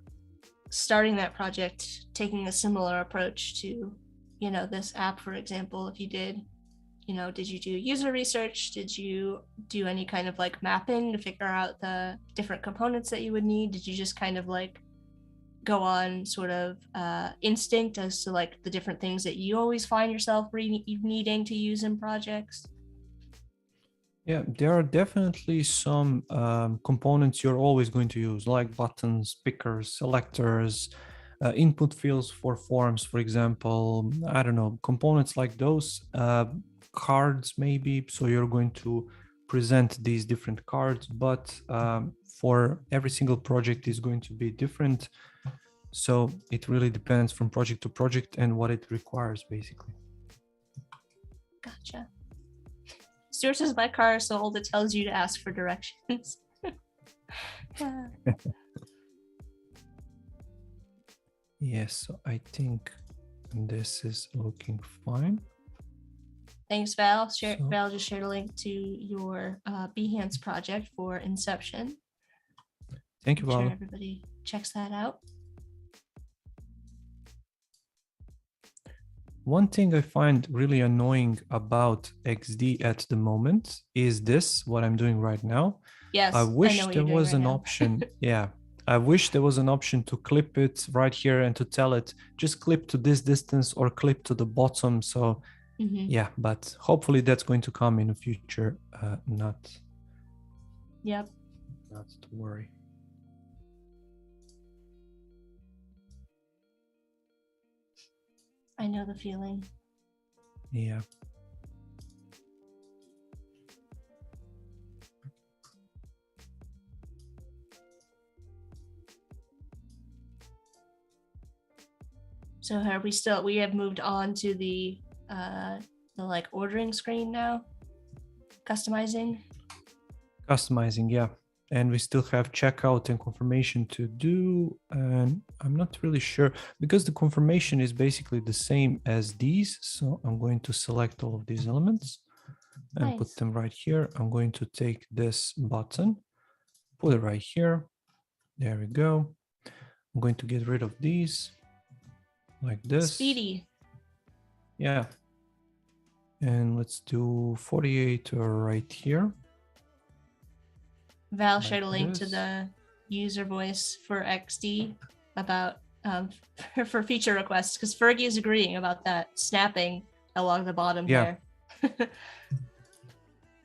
starting that project, taking a similar approach to, this app, for example, if you did, did you do user research? Did you do any kind of like mapping to figure out the different components that you would need? Did you just kind of like go on sort of instinct as to like the different things that you always find yourself needing to use in projects? Yeah, there are definitely some components you're always going to use, like buttons, pickers, selectors, input fields for forms, for example. I don't know, components like those, cards maybe. So you're going to present these different cards, but for every single project is going to be different. So it really depends from project to project and what it requires, basically. Gotcha. Stuart says, my car is so old it tells you to ask for directions. Yes, so I think this is looking fine. Thanks, Val. Val just shared a link to your Behance project for Inception. Thank you, Val. Sure, everybody checks that out. One thing I find really annoying about XD at the moment is this, what I'm doing right now. Yes, I wish I know there was an option. Yeah, I wish there was an option to clip it right here and to tell it, just clip to this distance or clip to the bottom. So yeah, but hopefully that's going to come in the future. Not to worry. I know the feeling. Yeah. So we have moved on to the like ordering screen now? Customizing, yeah. And we still have checkout and confirmation to do. And I'm not really sure because the confirmation is basically the same as these. So I'm going to select all of these elements and put them right here. I'm going to take this button, put it right here. There we go. I'm going to get rid of these like this. Speedy. Yeah. And let's do 48 right here. Val shared a link to the user voice for XD about for feature requests, because Fergie is agreeing about that snapping along the bottom there.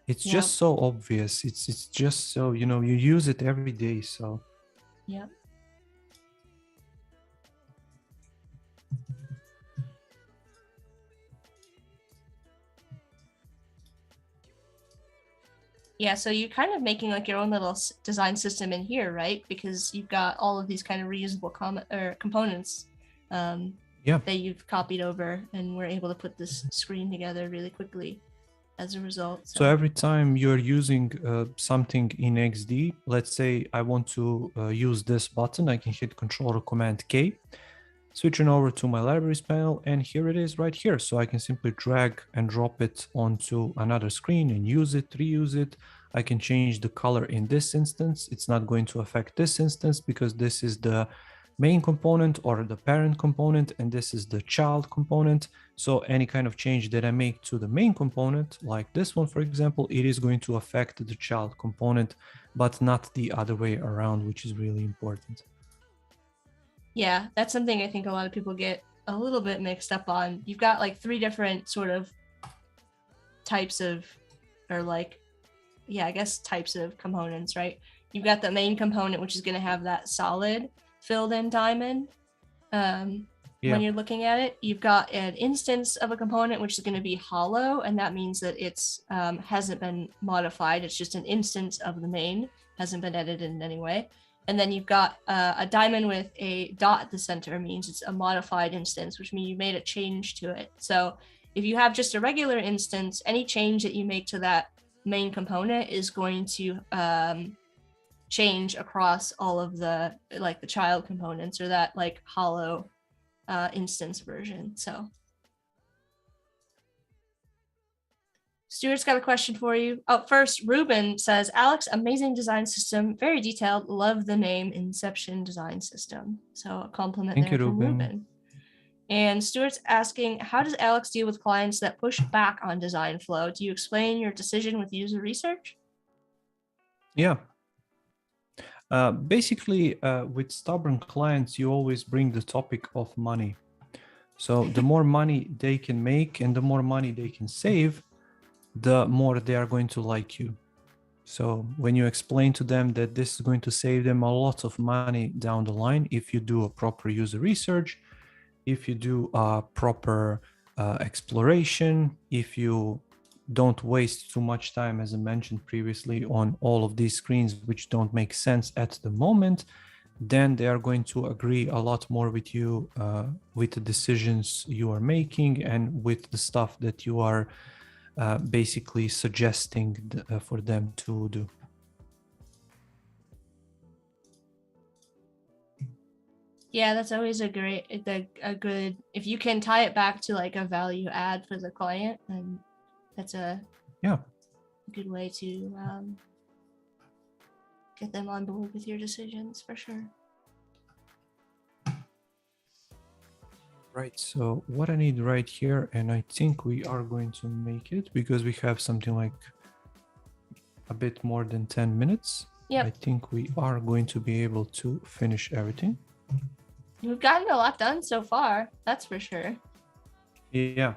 It's just so obvious. It's just so, you use it every day. So yeah. Yeah, so you're kind of making like your own little design system in here, right? Because you've got all of these kind of reusable components Yeah. that you've copied over, and we're able to put this screen together really quickly as a result. So every time you're using something in XD, let's say I want to use this button, I can hit Control or Command K, switching over to my libraries panel, and here it is right here. So I can simply drag and drop it onto another screen and use it, reuse it. I can change the color in this instance. It's not going to affect this instance because this is the main component or the parent component, and this is the child component. So any kind of change that I make to the main component, like this one, for example, it is going to affect the child component, but not the other way around, which is really important. Yeah, that's something I think a lot of people get a little bit mixed up on. You've got like 3 different sort of types of, or like, yeah, I guess types of components, right? You've got the main component, which is going to have that solid filled in diamond. When you're looking at it, you've got an instance of a component which is going to be hollow, and that means that it's hasn't been modified. It's just an instance of the main, hasn't been edited in any way. And then you've got a diamond with a dot at the center, means it's a modified instance, which means you made a change to it. So if you have just a regular instance, any change that you make to that main component is going to change across all of the like the child components or that like hollow instance version. So Stuart's got a question for you. Oh, first, Ruben says, Alex, amazing design system, very detailed. Love the name Inception Design System. So a compliment Thank there you, from Ruben. Ruben. And Stuart's asking, how does Alex deal with clients that push back on design flow? Do you explain your decision with user research? Yeah. Basically, with stubborn clients, you always bring the topic of money. So the more money they can make and the more money they can save, the more they are going to like you. So when you explain to them that this is going to save them a lot of money down the line, if you do a proper user research, if you do a proper exploration, if you don't waste too much time, as I mentioned previously, on all of these screens which don't make sense at the moment, then they are going to agree a lot more with you, with the decisions you are making and with the stuff that you are basically suggesting for them to do. Yeah, that's always a good, if you can tie it back to like a value add for the client, then that's a good way to get them on board with your decisions for sure. Right, so what I need right here, and I think we are going to make it because we have something like a bit more than 10 minutes. Yep. I think we are going to be able to finish everything. We've gotten a lot done so far, that's for sure. Yeah.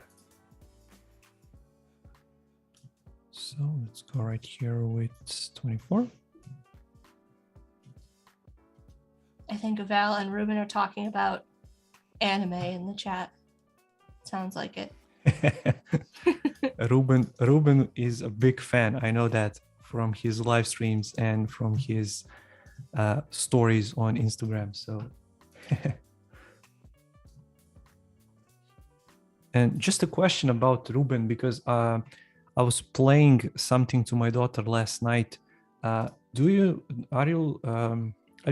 So let's go right here with 24. I think Val and Ruben are talking about anime in the chat. Sounds like it. Ruben is a big fan. I know that from his live streams and from his stories on Instagram. So, and just a question about Ruben, because I was playing something to my daughter last night. Are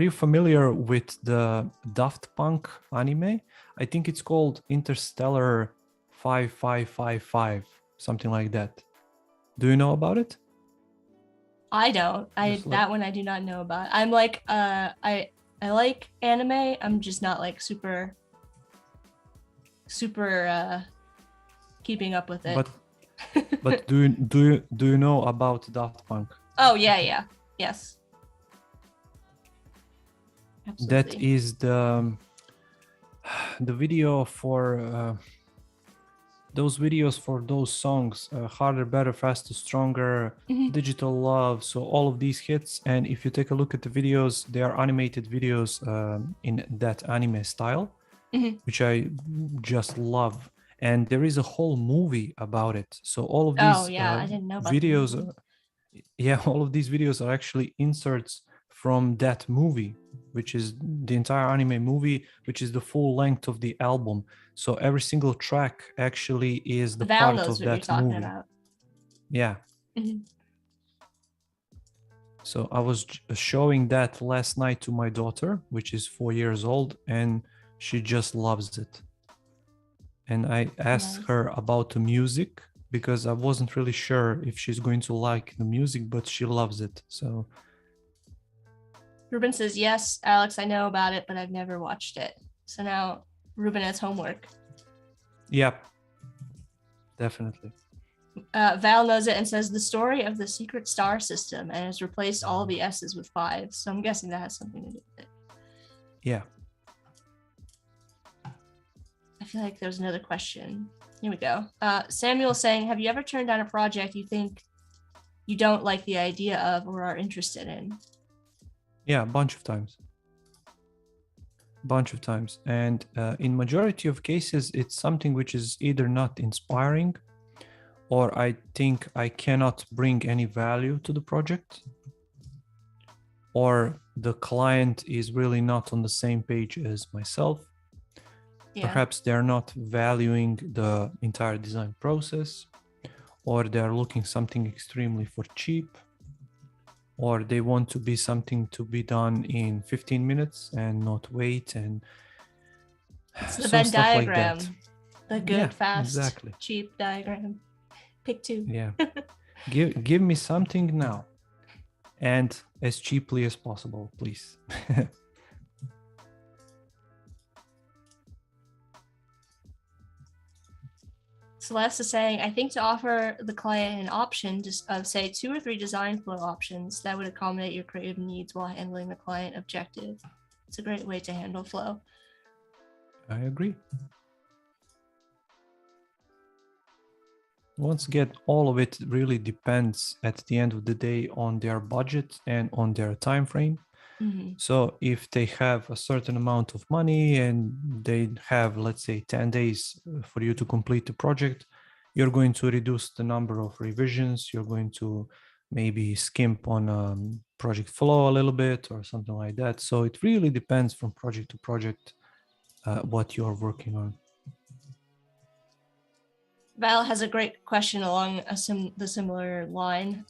you familiar with the Daft Punk anime? I think it's called Interstellar 5555, something like that. Do you know about it? I don't. That one I do not know about. I'm like I like anime. I'm just not like super keeping up with it. But do you know about Daft Punk? Oh yeah. Yes. Absolutely. That is the video for those videos for those songs, Harder, Better, Faster, Stronger, Digital Love, so all of these hits. And if you take a look at the videos, they are animated videos in that anime style, which I just love. And there is a whole movie about it. So all of these I didn't know about videos, Yeah, all of these videos are actually inserts from that movie, which is the entire anime movie, which is the full length of the album. So every single track actually is the Val part knows of what you're that talking movie. about. Yeah. Mhm. So I was showing that last night to my daughter, which is 4 years old, and she just loves it. And I asked Nice. her about the music because I wasn't really sure if she's going to like the music, but she loves it. So Ruben says, yes, Alex, I know about it, but I've never watched it. So now Ruben has homework. yeah, definitely. Val knows it and says the story of the secret star system and has replaced all the S's with 5s. So I'm guessing that has something to do with it. Yeah. I feel like there's another question. Here we go. Samuel saying, have you ever turned down a project you think you don't like the idea of or are interested in? Yeah, a bunch of times. And in majority of cases, it's something which is either not inspiring or I think I cannot bring any value to the project, or the client is really not on the same page as myself. Yeah. Perhaps they're not valuing the entire design process, or they're looking something extremely for cheap, or they want to be something to be done in 15 minutes and not wait, and It's the some Venn stuff diagram. like that. The good, Yeah, fast, exactly. cheap diagram. Pick 2. Yeah. Give me something now and as cheaply as possible, please. Celeste is saying, I think to offer the client an option of say 2 or 3 design flow options that would accommodate your creative needs while handling the client objective. It's a great way to handle flow. I agree. Once again, all of it really depends at the end of the day on their budget and on their time frame. Mm-hmm. So if they have a certain amount of money and they have, let's say, 10 days for you to complete the project, you're going to reduce the number of revisions. You're going to maybe skimp on project flow a little bit or something like that. So it really depends from project to project what you're working on. Val has a great question along the similar line.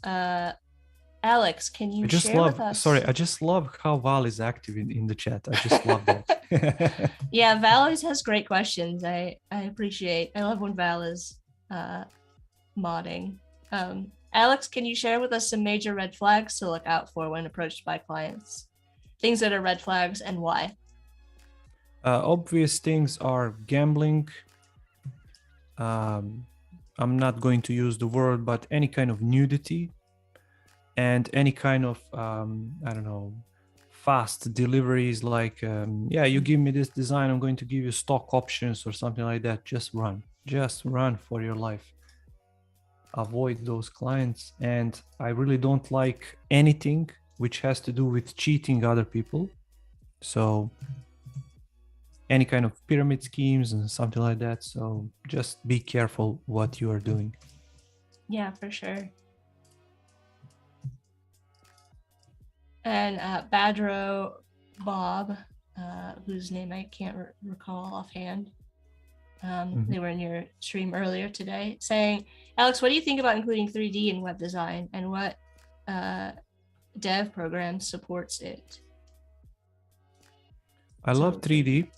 Alex, can you share with us? Sorry, I just love how Val is active in the chat. I just love that. Yeah, Val always has great questions. I appreciate. I love when Val is modding. Alex, can you share with us some major red flags to look out for when approached by clients? Things that are red flags and why? Obvious things are gambling. I'm not going to use the word, but any kind of nudity and any kind of, I don't know, fast deliveries like, yeah, you give me this design, I'm going to give you stock options or something like that. Just run for your life. Avoid those clients. And I really don't like anything which has to do with cheating other people. So any kind of pyramid schemes and something like that. So just be careful what you are doing. Yeah, for sure. And Badro Bob, whose name I can't recall offhand. They were in your stream earlier today, saying, Alex, what do you think about including 3D in web design and what dev program supports it? I love 3D.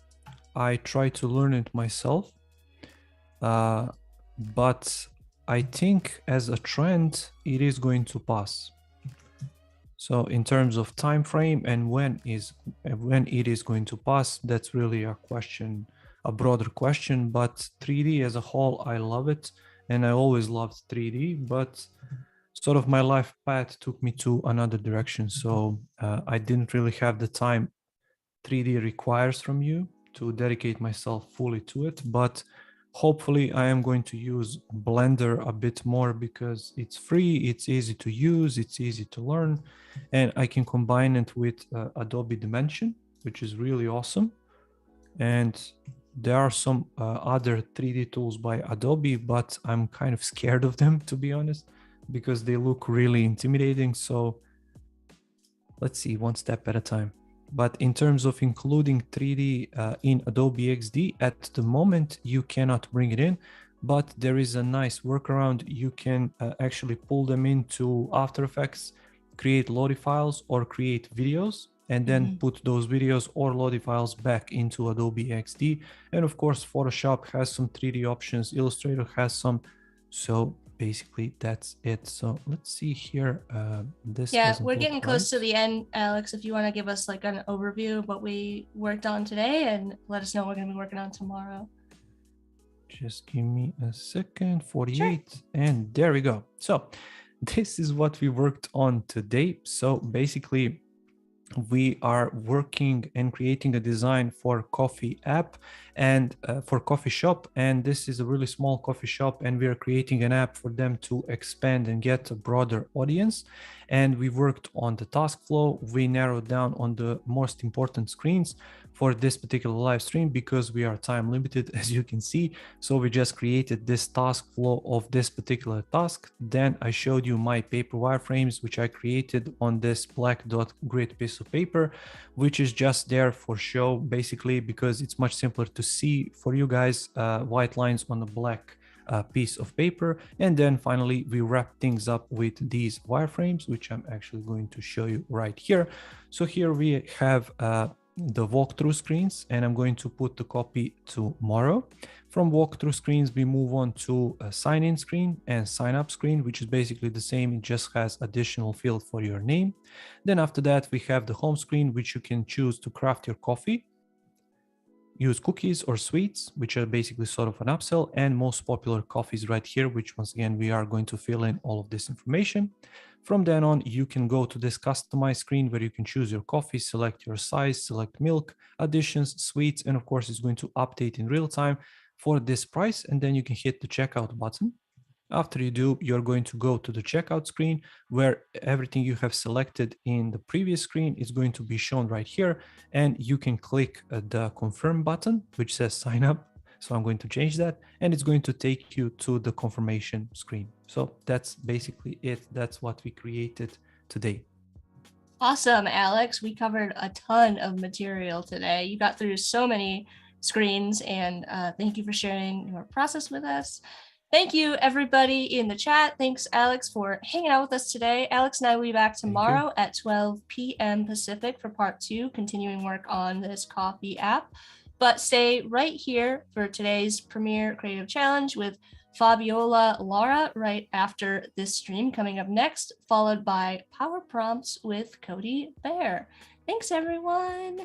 I try to learn it myself. But I think as a trend, it is going to pass. So in terms of time frame and when it is going to pass, that's really a question, a broader question. But 3D as a whole, I love it. And I always loved 3D, but sort of my life path took me to another direction. So I didn't really have the time 3D requires from you to dedicate myself fully to it. But hopefully I am going to use Blender a bit more because it's free, it's easy to use, it's easy to learn, and I can combine it with Adobe Dimension, which is really awesome. And there are some other 3D tools by Adobe, but I'm kind of scared of them, to be honest. because they look really intimidating. So let's see, one step at a time. But in terms of including 3D in Adobe XD, at the moment, you cannot bring it in, but there is a nice workaround. You can actually pull them into After Effects, create Lottie files or create videos, and then put those videos or Lottie files back into Adobe XD. And of course, Photoshop has some 3D options, Illustrator has some. So basically that's it. So let's see here. Yeah, we're getting close to the end, Alex. If you want to give us like an overview of what we worked on today and let us know what we're going to be working on tomorrow. Just give me a second. 48. Sure. And there we go. So this is what we worked on today. So basically we are working and creating a design for coffee app and for coffee shop, and this is a really small coffee shop, and we are creating an app for them to expand and get a broader audience. And we worked on the task flow. We narrowed down on the most important screens for this particular live stream because we are time limited, as you can see. So we just created this task flow of this particular task. Then I showed you my paper wireframes, which I created on this black dot grid piece of paper, which is just there for show, basically, because it's much simpler to see for you guys, white lines on a black piece of paper. And then finally we wrap things up with these wireframes, which I'm actually going to show you right here. So here we have the walkthrough screens, and I'm going to put the copy tomorrow. From walkthrough screens, we move on to a sign-in screen and sign-up screen, which is basically the same. It just has additional field for your name. Then after that, we have the home screen, which you can choose to craft your coffee, use cookies or sweets, which are basically sort of an upsell, and most popular coffees right here, which once again, we are going to fill in all of this information. From then on, you can go to this customize screen where you can choose your coffee, select your size, select milk, additions, sweets, and of course, it's going to update in real time for this price. And then you can hit the checkout button. After you do, you're going to go to the checkout screen where everything you have selected in the previous screen is going to be shown right here. And you can click the confirm button, which says sign up. So I'm going to change that, and it's going to take you to the confirmation screen. So that's basically it. That's what we created today. Awesome, Alex. We covered a ton of material today. You got through so many screens, and thank you for sharing your process with us. Thank you, everybody in the chat. Thanks, Alex, for hanging out with us today. Alex and I will be back tomorrow at 12 p.m. Pacific for part 2, continuing work on this coffee app. But stay right here for today's Premiere Creative Challenge with Fabiola Lara right after this stream coming up next, followed by Power Prompts with Cody Bear. Thanks, everyone.